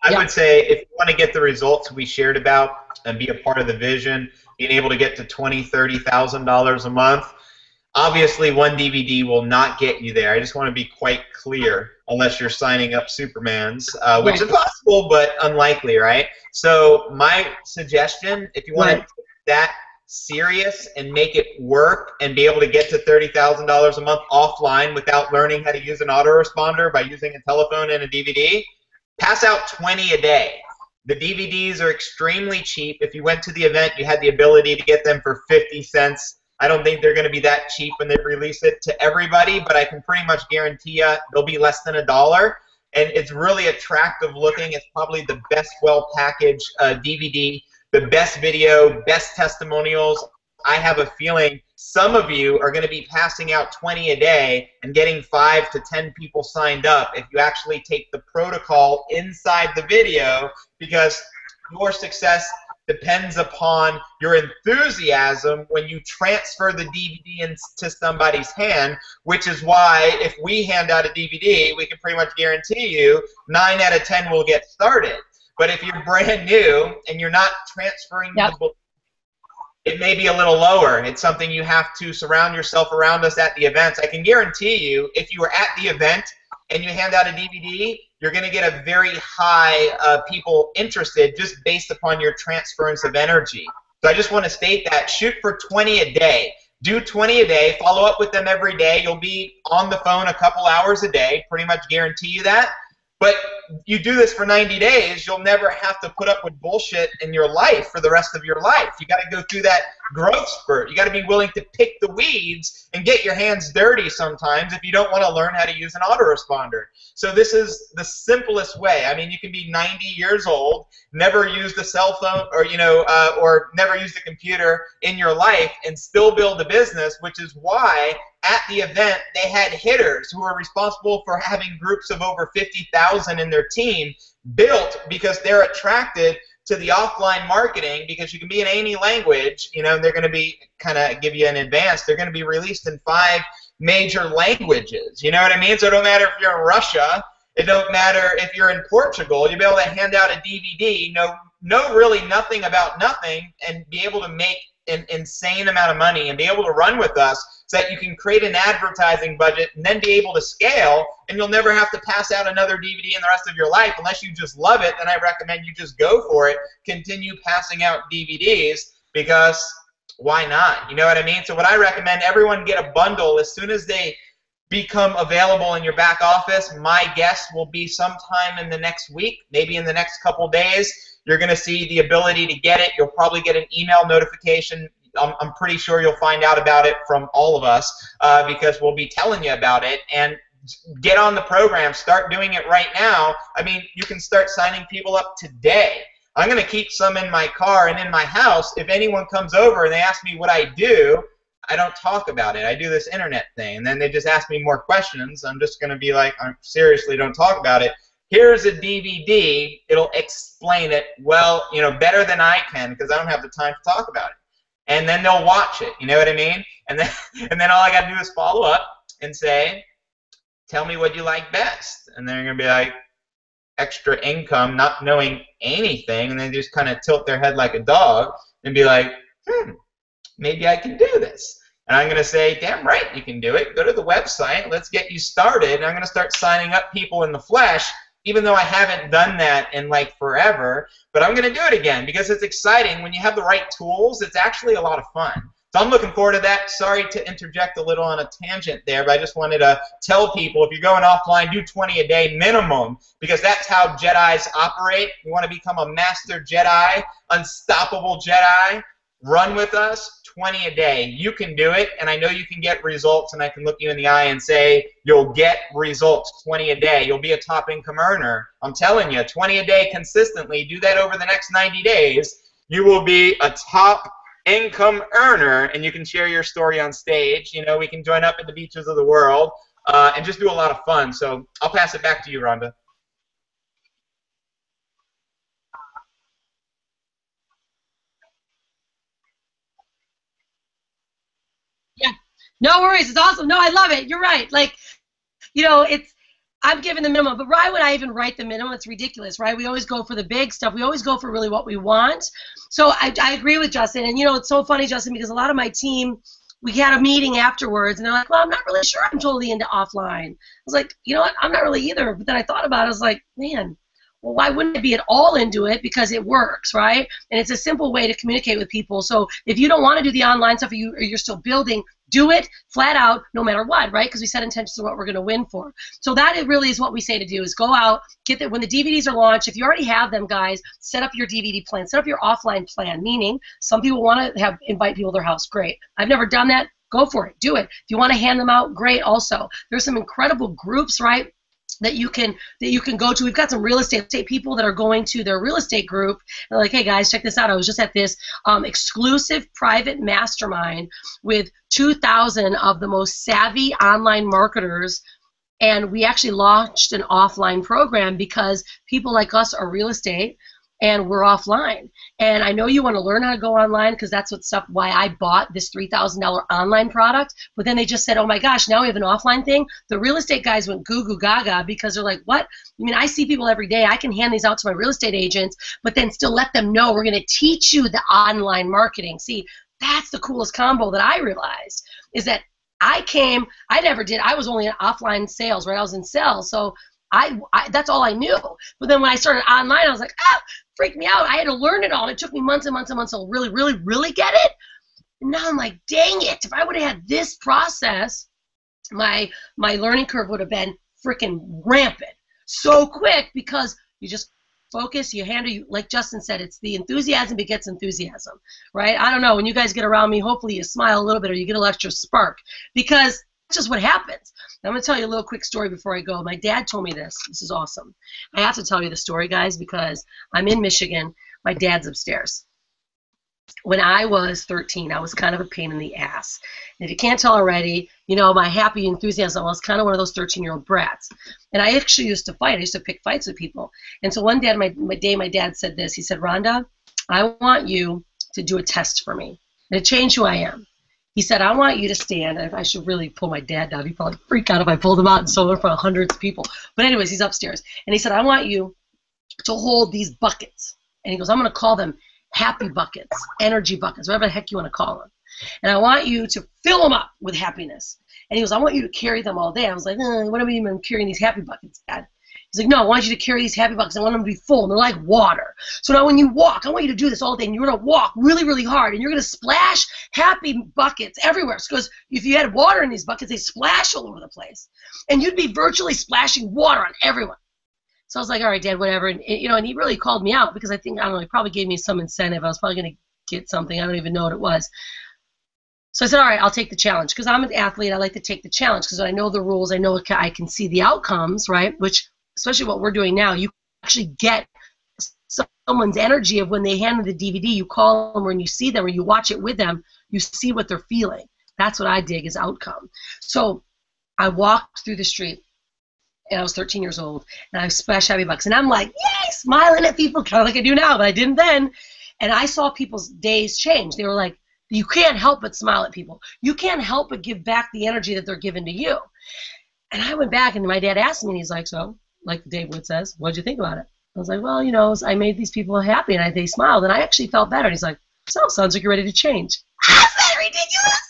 I would say if you want to get the results we shared about and be a part of the vision, being able to get to $20,000, $30,000 a month, obviously one DVD will not get you there. I just want to be quite clear, unless you're signing up Supermans, which is possible but unlikely, right? So my suggestion, if you want to take that serious and make it work and be able to get to $30,000 a month offline without learning how to use an autoresponder by using a telephone and a DVD, pass out 20 a day. The DVDs are extremely cheap. If you went to the event, you had the ability to get them for 50 cents. I don't think they're going to be that cheap when they release it to everybody, but I can pretty much guarantee you they'll be less than $1. And it's really attractive looking. It's probably the best well-packaged DVD, the best video, best testimonials. I have a feeling some of you are going to be passing out 20 a day and getting 5 to 10 people signed up if you actually take the protocol inside the video, because your success depends upon your enthusiasm when you transfer the DVD into somebody's hand, which is why if we hand out a DVD, we can pretty much guarantee you 9 out of 10 will get started. But if you're brand new and you're not transferring the book, it may be a little lower. It's something you have to surround yourself around us at the events. I can guarantee you, if you were at the event and you hand out a DVD, you're going to get a very high people interested just based upon your transference of energy. So I just want to state that. Shoot for 20 a day. Do 20 a day. Follow up with them every day. You'll be on the phone a couple hours a day. Pretty much guarantee you that. But you do this for 90 days, you'll never have to put up with bullshit in your life for the rest of your life. You got to go through that growth spurt. You got to be willing to pick the weeds and get your hands dirty sometimes if you don't want to learn how to use an autoresponder. So this is the simplest way. I mean, you can be 90 years old, never used a cell phone, or or never used a computer in your life, and still build a business, which is why at the event they had hitters who were responsible for having groups of over 50,000 in their team built, because they're attracted to the offline marketing, because you can be in any language, and they're going to be kind of give you an advance. They're going to be released in 5 major languages. You know what I mean? So it don't matter if you're in Russia. It don't matter if you're in Portugal. You'll be able to hand out a DVD, know really nothing about nothing, and be able to make an insane amount of money and be able to run with us, so that you can create an advertising budget and then be able to scale, and you'll never have to pass out another DVD in the rest of your life unless you just love it. Then I recommend you just go for it. Continue passing out DVDs, because why not? You know what I mean? So what I recommend, everyone get a bundle as soon as they become available in your back office. My guess will be sometime in the next week, maybe in the next couple days. You're going to see the ability to get it. You'll probably get an email notification. I'm pretty sure you'll find out about it from all of us, because we'll be telling you about it. And get on the program. Start doing it right now. I mean, you can start signing people up today. I'm going to keep some in my car and in my house. If anyone comes over and they ask me what I do, I don't talk about it. I do this internet thing. And then they just ask me more questions. I'm just going to be like, seriously, don't talk about it. Here's a DVD. It'll explain it well, better than I can, because I don't have the time to talk about it. And then they'll watch it. You know what I mean? And then all I got to do is follow up and say, tell me what you like best. And they're going to be like, extra income, not knowing anything, and then just kind of tilt their head like a dog and be like, maybe I can do this. And I'm going to say, damn right you can do it. Go to the website. Let's get you started. And I'm going to start signing up people in the flesh, even though I haven't done that in like forever. But I'm going to do it again, because it's exciting. When you have the right tools, it's actually a lot of fun. So I'm looking forward to that. Sorry to interject a little on a tangent there, but I just wanted to tell people, if you're going offline, do 20 a day minimum, because that's how Jedis operate. You want to become a master Jedi, unstoppable Jedi, run with us, 20 a day. You can do it, and I know you can get results, and I can look you in the eye and say, you'll get results, 20 a day. You'll be a top income earner. I'm telling you, 20 a day consistently. Do that over the next 90 days. You will be a top income earner, and you can share your story on stage. We can join up at the beaches of the world and just do a lot of fun. So I'll pass it back to you, Rhonda. Yeah, no worries. It's awesome. No, I love it. You're right. Like, I'm giving the minimum, but why would I even write the minimum? It's ridiculous, right? We always go for the big stuff. We always go for really what we want. So I agree with Justin. And, it's so funny, Justin, because a lot of my team, we had a meeting afterwards, and they're like, well, I'm not really sure I'm totally into offline. I was like, you know what? I'm not really either. But then I thought about it. I was like, man, well, why wouldn't I be at all into it? Because it works, right? And it's a simple way to communicate with people. So if you don't want to do the online stuff, or you're still building, do it flat out, no matter what, right? Because we set intentions of what we're going to win for. So that really is what we say to do, is go out, get there. When the DVDs are launched, if you already have them, guys, set up your DVD plan, set up your offline plan, meaning some people want to invite people to their house. Great. I've never done that. Go for it. Do it. If you want to hand them out, great also. There's some incredible groups, right, that you can go to. We've got some real estate people that are going to their real estate group. They're like, hey guys, check this out. I was just at this exclusive private mastermind with 2,000 of the most savvy online marketers, and we actually launched an offline program because people like us are real estate and we're offline. And I know you want to learn how to go online, because that's why I bought this $3,000 online product. But then they just said, oh my gosh, now we have an offline thing. The real estate guys went goo goo gaga, because they're like, what? I mean, I see people every day. I can hand these out to my real estate agents, but then still let them know we're going to teach you the online marketing. See, that's the coolest combo that I realized, is that I never did. I was only in offline sales, right? I was in sales. So I that's all I knew. But then when I started online, I was like, freaked me out. I had to learn it all. It took me months and months and months to really, really, really get it. And now I'm like, dang it. If I would have had this process, my learning curve would have been freaking rampant so quick, because you just focus, you handle, like Justin said, it's the enthusiasm begets enthusiasm, right? I don't know, when you guys get around me, hopefully you smile a little bit or you get a little extra spark, because that's just what happens. Now, I'm going to tell you a little quick story before I go. My dad told me this. This is awesome. I have to tell you the story, guys, because I'm in Michigan. My dad's upstairs. When I was 13, I was kind of a pain in the ass. And if you can't tell already, you know, my happy enthusiasm, I was kind of one of those 13-year-old brats. And I actually used to fight. I used to pick fights with people. And so one day, my dad said this. He said, Rhonda, I want you to do a test for me. And it changed who I am. He said, I want you to stand. I should really pull my dad down. He'd probably freak out if I pulled him out and sold him in front of hundreds of people. But anyways, he's upstairs. And he said, I want you to hold these buckets. And he goes, I'm going to call them happy buckets, energy buckets, whatever the heck you want to call them. And I want you to fill them up with happiness. And he goes, I want you to carry them all day. I was like, what do you mean I'm carrying these happy buckets, Dad? He's like, no, I want you to carry these happy buckets. I want them to be full. And they're like water. So now when you walk, I want you to do this all day. And you're going to walk really, really hard. And you're going to splash happy buckets everywhere. Because if you had water in these buckets, they splash all over the place. And you'd be virtually splashing water on everyone. So I was like, all right, Dad, whatever. And, you know, and he really called me out because I think, I don't know, he probably gave me some incentive. I was probably going to get something. I don't even know what it was. So I said, all right, I'll take the challenge, because I'm an athlete. I like to take the challenge because I know the rules. I know I can see the outcomes, right? Which, especially what we're doing now, you actually get someone's energy of when they hand them the DVD. You call them, when you see them or you watch it with them, you see what they're feeling. That's what I dig is outcome. So I walked through the street. And I was 13 years old, and I splashed happy bucks. And I'm like, yay, smiling at people, kind of like I do now, but I didn't then. And I saw people's days change. They were like, you can't help but smile at people. You can't help but give back the energy that they're giving to you. And I went back, and my dad asked me, and he's like, so, like Dave Wood says, what did you think about it? I was like, well, you know, I made these people happy, and they smiled, and I actually felt better. And he's like, so, sounds like you're ready to change. Is that ridiculous?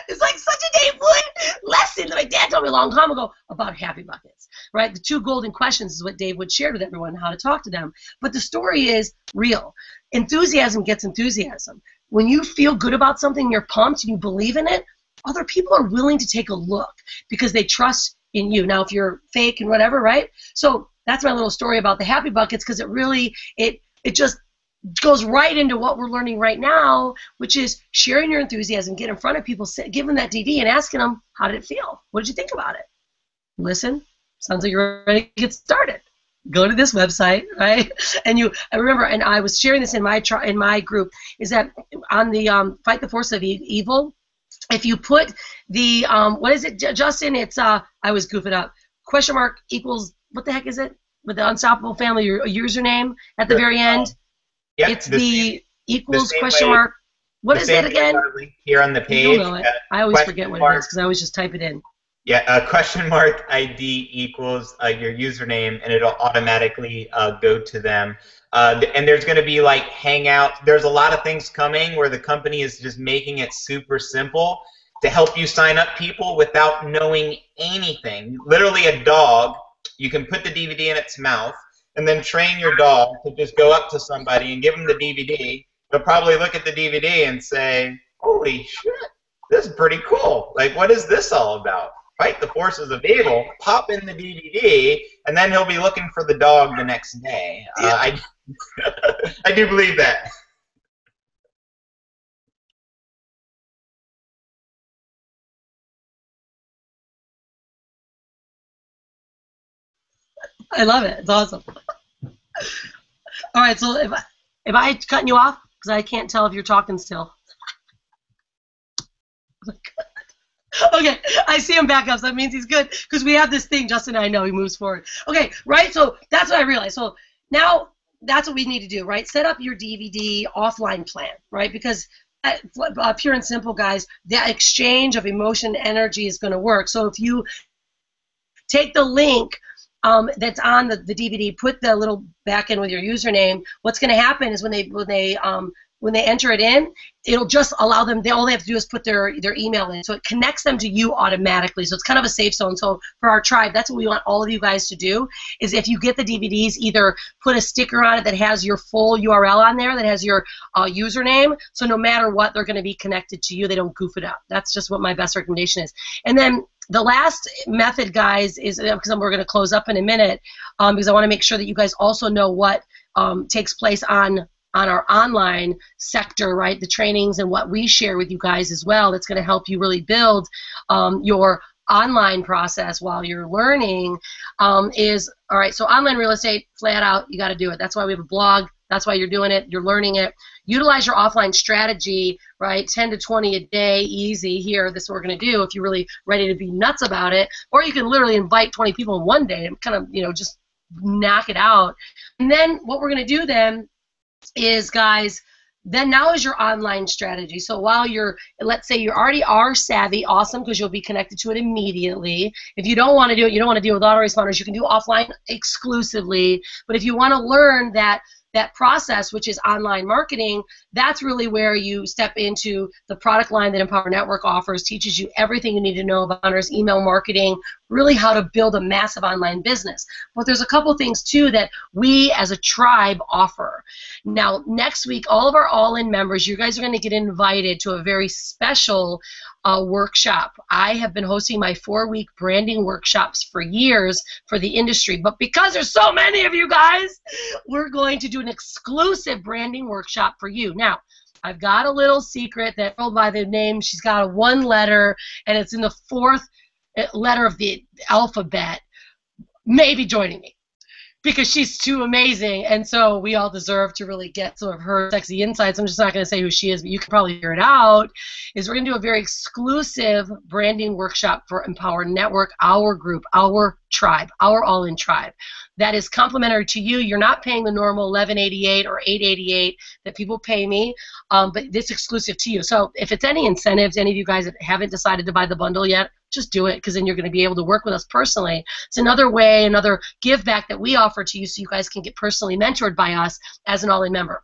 It's like such a Dave Wood lesson that my dad told me a long time ago about happy buckets, right? The 2 golden questions is what Dave Wood shared with everyone, how to talk to them. But the story is real. Enthusiasm gets enthusiasm. When you feel good about something, you're pumped, and you believe in it, other people are willing to take a look because they trust in you. Now, if you're fake and whatever, right? So that's my little story about the happy buckets, because it really, it just goes right into what we're learning right now, which is sharing your enthusiasm, get in front of people, give them that DD and asking them, how did it feel? What did you think about it? Listen, sounds like you're ready to get started. Go to this website, right? And I remember, and I was sharing this in my group, is that on the Fight the Force of Evil, if you put the, what is it, Justin? It's, I always goof it up, question mark equals, what the heck is it? With the Unstoppable Family, your username at the very end. Yep, it's the equals question mark. What is it again? Here on the page. You'll know it. I always forget what it is because I always just type it in. Yeah, question mark ID equals your username, and it'll automatically go to them. And there's going to be like Hangout. There's a lot of things coming where the company is just making it super simple to help you sign up people without knowing anything. Literally a dog, you can put the DVD in its mouth, and then train your dog to just go up to somebody and give them the DVD. They'll probably look at the DVD and say, holy shit, this is pretty cool. Like, what is this all about? Fight the Forces of Evil, pop in the DVD, and then he'll be looking for the dog the next day. I do believe that. I love it. It's awesome. All right, so if I cutting you off, because I can't tell if you're talking still. Okay, I see him back up, so that means he's good, because we have this thing, Justin and I know, he moves forward. Okay, right, so that's what I realized. So now that's what we need to do, right? Set up your DVD offline plan, right? Because pure and simple, guys, that exchange of emotion and energy is going to work. So if you take the link that's on the DVD, put the little back in with your username, what's going to happen is when when they enter it in, it'll just allow them, all they have to do is put their email in. So it connects them to you automatically. So it's kind of a safe zone. So for our tribe, that's what we want all of you guys to do, is if you get the DVDs, either put a sticker on it that has your full URL on there, that has your username, so no matter what, they're going to be connected to you. They don't goof it up. That's just what my best recommendation is. And then the last method, guys, is, because we're going to close up in a minute, because I want to make sure that you guys also know what takes place on our online sector, right? The trainings and what we share with you guys as well. That's going to help you really build your online process while you're learning. Is, all right, so online real estate, flat out, you got to do it. That's why we have a blog. That's why you're doing it. You're learning it. Utilize your offline strategy, right? 10 to 20 a day, easy here. This is what we're going to do if you're really ready to be nuts about it. Or you can literally invite 20 people in one day and kind of, just knock it out. And then what we're going to do then is, guys, then now is your online strategy. So while you're, let's say you already are savvy, awesome, because you'll be connected to it immediately. If you don't want to do it, you don't want to deal with autoresponders, you can do offline exclusively. But if you want to learn that process, which is online marketing, that's really where you step into the product line that Empower Network offers, teaches you everything you need to know about email marketing, really how to build a massive online business. But there's a couple things too that we as a tribe offer. Now, next week, all of our all-in members, you guys are going to get invited to a very special workshop. I have been hosting my 4-week branding workshops for years for the industry, but because there's so many of you guys, we're going to do an exclusive branding workshop for you. Now, I've got a little secret that girl by the name, she's got a 1 letter, and it's in the 4th letter of the alphabet, may be joining me, because she's too amazing, and so we all deserve to really get some of her sexy insights. I'm just not going to say who she is, but you can probably figure it out. Is we're going to do a very exclusive branding workshop for Empower Network, our group, our tribe, our all-in tribe. That is complimentary to you. You're not paying the normal $11.88 or $8.88 that people pay me, but this is exclusive to you. So if it's any incentives, any of you guys that haven't decided to buy the bundle yet, just do it, because then you're going to be able to work with us personally. It's another way, another give back that we offer to you, so you guys can get personally mentored by us as an all-in member.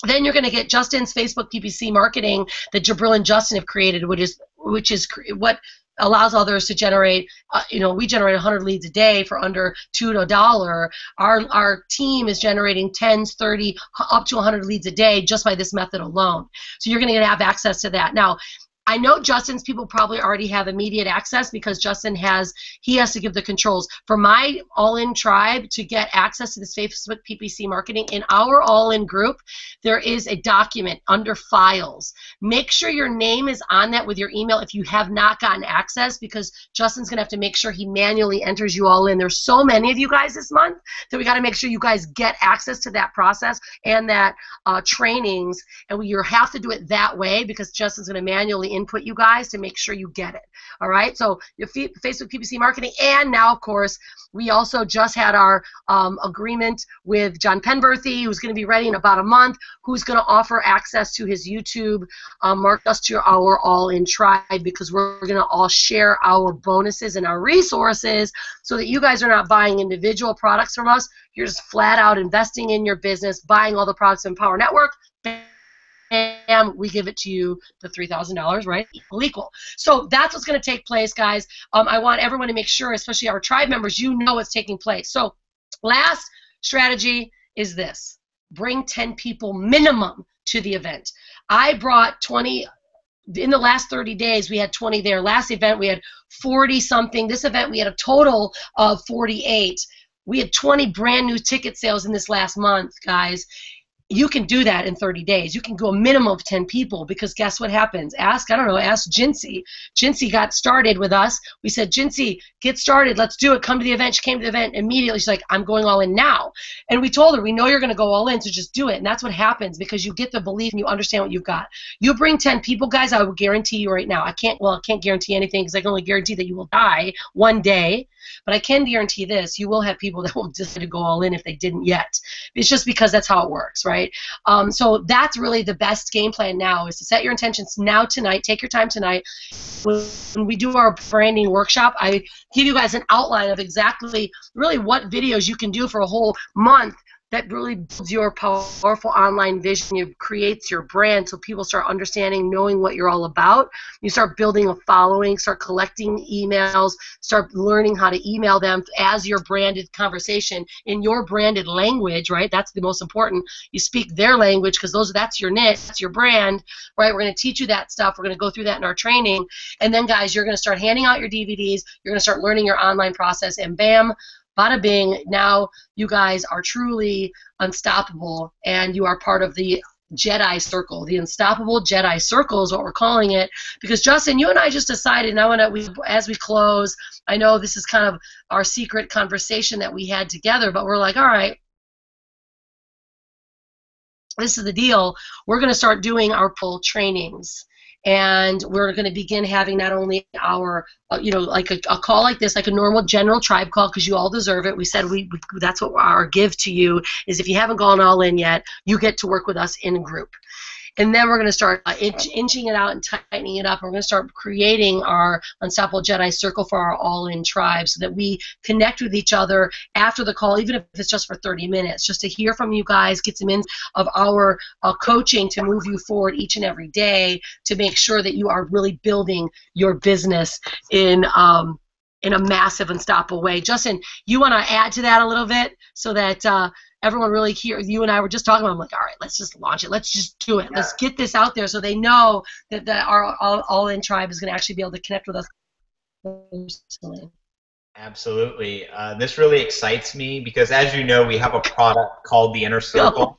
Then you're going to get Justin's Facebook PPC marketing that Jabril and Justin have created, which is what allows others to generate, we generate 100 leads a day for under $2 to $1. Our team is generating 10, 30, up to 100 leads a day just by this method alone. So you're going to have access to that. Now, I know Justin's people probably already have immediate access, because Justin has to give the controls. For my all-in tribe to get access to this Facebook PPC marketing, in our all-in group, there is a document under files. Make sure your name is on that with your email if you have not gotten access, because Justin's going to have to make sure he manually enters you all in. There's so many of you guys this month that we got to make sure you guys get access to that process and that trainings, and you have to do it that way, because Justin's going to manually input you guys to make sure you get it. All right, so your Facebook PPC marketing, and now of course we also just had our agreement with John Penberthy, who's going to be ready in about a month, who's going to offer access to his YouTube, mark us to our all-in tribe, because we're going to all share our bonuses and our resources, so that you guys are not buying individual products from us. You're just flat out investing in your business, buying all the products of Empower Network, and we give it to you, the $3,000, right? Equal. So that's what's going to take place, guys. I want everyone to make sure, especially our tribe members, you know what's taking place. So last strategy is this. Bring 10 people minimum to the event. I brought 20. In the last 30 days, we had 20 there. Last event, we had 40-something. This event, we had a total of 48. We had 20 brand new ticket sales in this last month, guys. You can do that in 30 days. You can go a minimum of 10 people, because guess what happens? Ask Jincy. Jincy got started with us. We said, Jincy, get started. Let's do it. Come to the event. She came to the event immediately. She's like, I'm going all in now. And we told her, we know you're going to go all in, so just do it. And that's what happens, because you get the belief and you understand what you've got. You bring 10 people, guys, I will guarantee you right now. I can't guarantee anything, because I can only guarantee that you will die one day. But I can guarantee this, you will have people that will decide to go all in if they didn't yet. It's just because that's how it works, right? So that's really the best game plan now, is to set your intentions now tonight. Take your time tonight. When we do our branding workshop, I give you guys an outline of exactly really what videos you can do for a whole month that really builds your powerful online vision. It creates your brand so people start understanding, knowing what you're all about. You start building a following, start collecting emails, start learning how to email them as your branded conversation in your branded language, right? That's the most important. You speak their language because that's your niche, that's your brand, right? We're going to teach you that stuff. We're going to go through that in our training. And then, guys, you're going to start handing out your DVDs. You're going to start learning your online process, and bam, bada bing, now you guys are truly unstoppable, and you are part of the Jedi Circle. The Unstoppable Jedi Circle is what we're calling it, because Justin, you and I just decided, and I want to, as we close, I know this is kind of our secret conversation that we had together, but we're like, all right, this is the deal. We're going to start doing our pull trainings. And we're going to begin having not only our, like a call like this, like a normal general tribe call, because you all deserve it. We said that's what our give to you is. If you haven't gone all in yet, you get to work with us in a group. And then we're going to start inching it out and tightening it up. We're going to start creating our Unstoppable Jedi Circle for our all-in tribe so that we connect with each other after the call, even if it's just for 30 minutes, just to hear from you guys, get some in of our coaching to move you forward each and every day to make sure that you are really building your business in a massive, unstoppable way. Justin, you want to add to that a little bit so that everyone really hears? You and I were just talking about, I'm like, all right, let's just launch it. Let's just do it. Yeah. Let's get this out there so they know that our all-in tribe is going to actually be able to connect with us personally. Absolutely. This really excites me because, as you know, we have a product called the Inner Circle.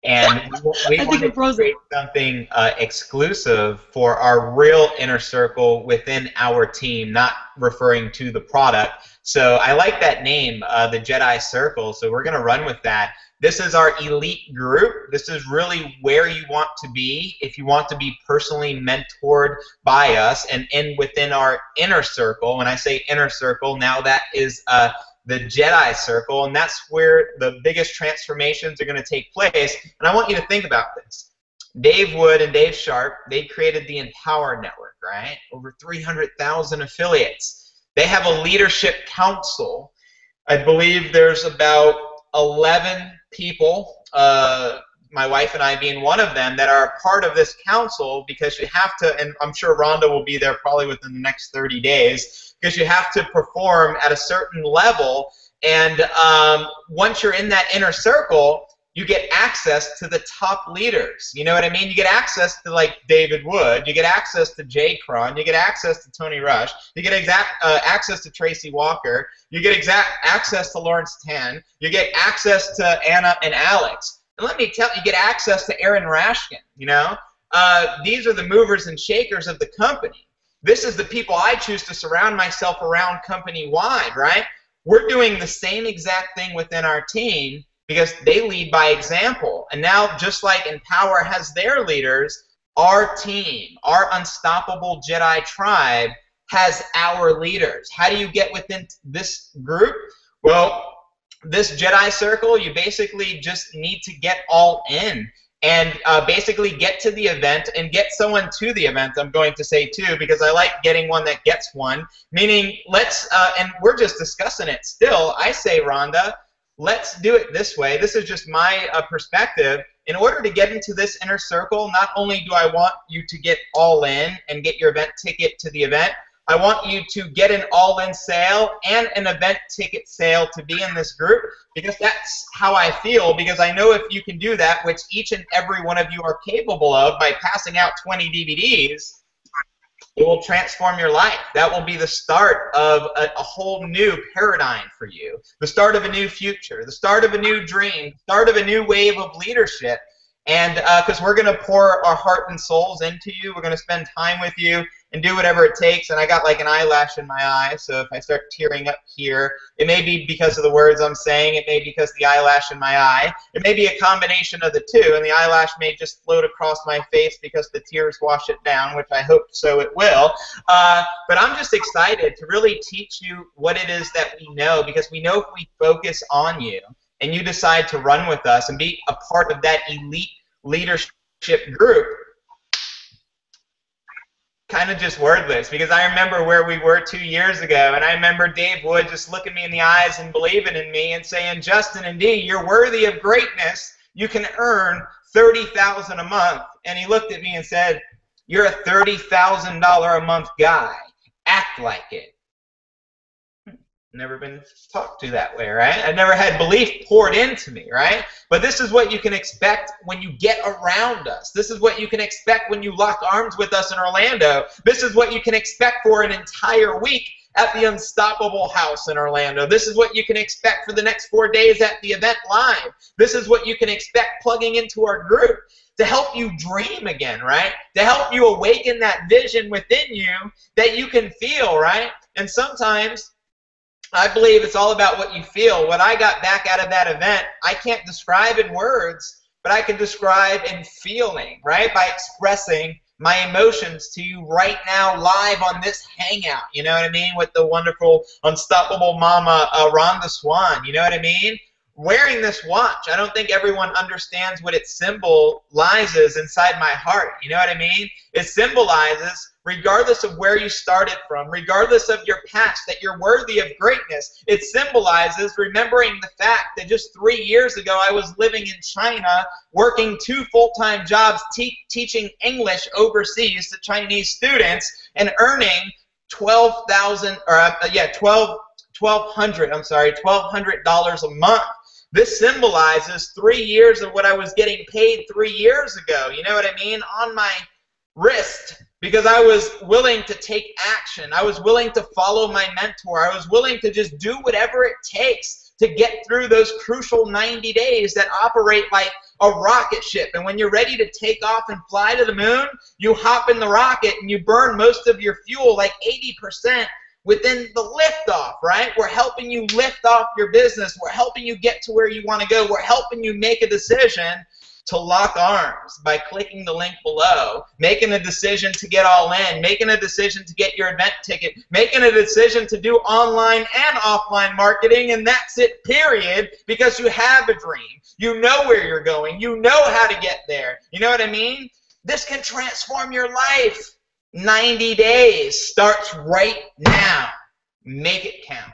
And we want to create something exclusive for our real inner circle within our team, not referring to the product. So I like that name, the Jedi Circle, so we're going to run with that. This is our elite group. This is really where you want to be if you want to be personally mentored by us and within our inner circle. When I say inner circle, now that is the Jedi Circle, and that's where the biggest transformations are going to take place. And I want you to think about this. Dave Wood and Dave Sharp, they created the Empower Network, right? Over 300,000 affiliates. They have a leadership council. I believe there's about 11 people, my wife and I being one of them, that are part of this council, because you have to, and I'm sure Rhonda will be there probably within the next 30 days, because you have to perform at a certain level. And once you're in that inner circle, you get access to the top leaders. You know what I mean? You get access to, like, David Wood. You get access to Jay Cron. You get access to Tony Rush. You get access to Tracy Walker. You get access to Lawrence Tan. You get access to Anna and Alex. And let me tell you, you get access to Aaron Rashkin. You know, these are the movers and shakers of the company. This is the people I choose to surround myself around company-wide, right? We're doing the same exact thing within our team because they lead by example. And now, just like Empower has their leaders, our team, our Unstoppable Jedi Tribe, has our leaders. How do you get within this group? Well, this Jedi Circle, you basically just need to get all in and basically get to the event and get someone to the event, I'm going to say too, because I like getting one that gets one, meaning let's, and we're just discussing it still, I say, Rhonda, let's do it this way. This is just my perspective. In order to get into this inner circle, not only do I want you to get all in and get your event ticket to the event, I want you to get an all-in sale and an event ticket sale to be in this group, because that's how I feel, because I know if you can do that, which each and every one of you are capable of by passing out 20 DVDs, it will transform your life. That will be the start of a whole new paradigm for you, the start of a new future, the start of a new dream, the start of a new wave of leadership. And because we're going to pour our heart and souls into you, we're going to spend time with you and do whatever it takes. And I got like an eyelash in my eye, so if I start tearing up here, it may be because of the words I'm saying, it may be because of the eyelash in my eye, it may be a combination of the two, and the eyelash may just float across my face because the tears wash it down, which I hope so it will. But I'm just excited to really teach you what it is that we know, because we know if we focus on you and you decide to run with us and be a part of that elite leadership group, kind of just wordless, because I remember where we were 2 years ago, and I remember Dave Wood just looking me in the eyes and believing in me and saying, Justin and Dee, you're worthy of greatness. You can earn $30,000 a month. And he looked at me and said, you're a $30,000 a month guy. Act like it. Never been talked to that way, right? I never had belief poured into me, right? But this is what you can expect when you get around us. This is what you can expect when you lock arms with us in Orlando. This is what you can expect for an entire week at the Unstoppable House in Orlando. This is what you can expect for the next 4 days at the event live. This is what you can expect plugging into our group to help you dream again, right? To help you awaken that vision within you that you can feel, right? And sometimes I believe it's all about what you feel. What I got back out of that event, I can't describe in words, but I can describe in feeling, right? By expressing my emotions to you right now live on this hangout, you know what I mean? With the wonderful, unstoppable mama, Rhonda Swan, you know what I mean? Wearing this watch, I don't think everyone understands what it symbolizes inside my heart, you know what I mean? It symbolizes, regardless of where you started from, regardless of your past, that you're worthy of greatness. It symbolizes remembering the fact that just 3 years ago I was living in China, working 2 full-time jobs, teaching English overseas to Chinese students, and earning $1,200 a month. This symbolizes 3 years of what I was getting paid 3 years ago. You know what I mean? On my wrist. Because I was willing to take action. I was willing to follow my mentor. I was willing to just do whatever it takes to get through those crucial 90 days that operate like a rocket ship. And when you're ready to take off and fly to the moon, you hop in the rocket and you burn most of your fuel, like 80%, within the liftoff, right? We're helping you lift off your business. We're helping you get to where you want to go. We're helping you make a decision to lock arms by clicking the link below, making a decision to get all in, making a decision to get your event ticket, making a decision to do online and offline marketing, and that's it, period, because you have a dream. You know where you're going. You know how to get there. You know what I mean? This can transform your life. 90 days starts right now. Make it count.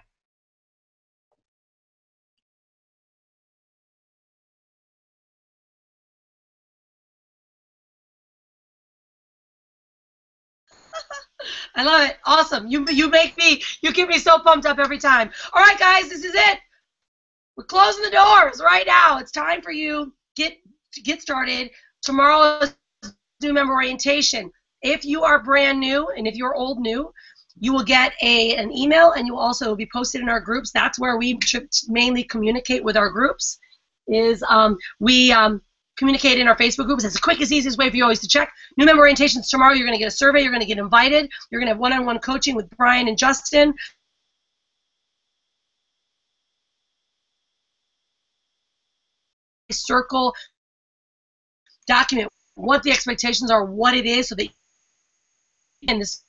I love it. Awesome. You get me so pumped up every time. All right, guys, this is it. We're closing the doors right now. It's time for you to get started. Tomorrow is new member orientation. If you are brand new and if you're old new, you will get an email, and you will also be posted in our groups. That's where we mainly communicate with our groups. We communicate in our Facebook groups. It's the quickest, easiest way for you always to check. New member orientations tomorrow. You're going to get a survey. You're going to get invited. You're going to have one-on-one coaching with Brian and Justin. Circle, document what the expectations are, what it is, so that and this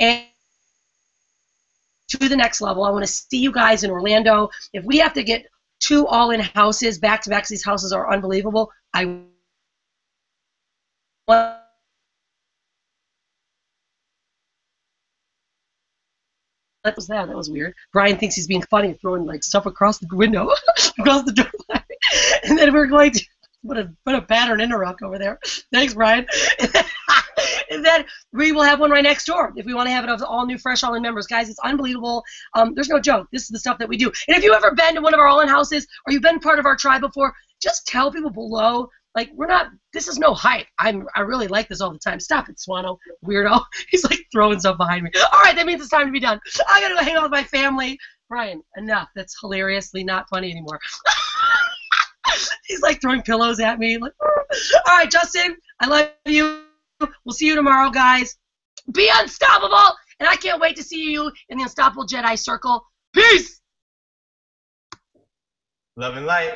and to the next level. I want to see you guys in Orlando. If we have to get 2 all-in houses back to back, these houses are unbelievable. What was that? That was weird. Brian thinks he's being funny, throwing like stuff across the window, across the door. And then we're going to put a pattern interrupt over there. Thanks, Brian. And then we will have one right next door if we want to have it of all new, fresh, all-in members. Guys, it's unbelievable. There's no joke. This is the stuff that we do. And if you've ever been to one of our all-in houses or you've been part of our tribe before, just tell people below. Like, this is no hype. I really like this all the time. Stop it, Swano, weirdo. He's like throwing stuff behind me. All right, that means it's time to be done. I got to go hang out with my family. Brian, enough. That's hilariously not funny anymore. He's like throwing pillows at me. Like, all right, Justin, I love you. We'll see you tomorrow, guys. Be unstoppable, and I can't wait to see you in the Unstoppable Jedi Circle. Peace. Love and light.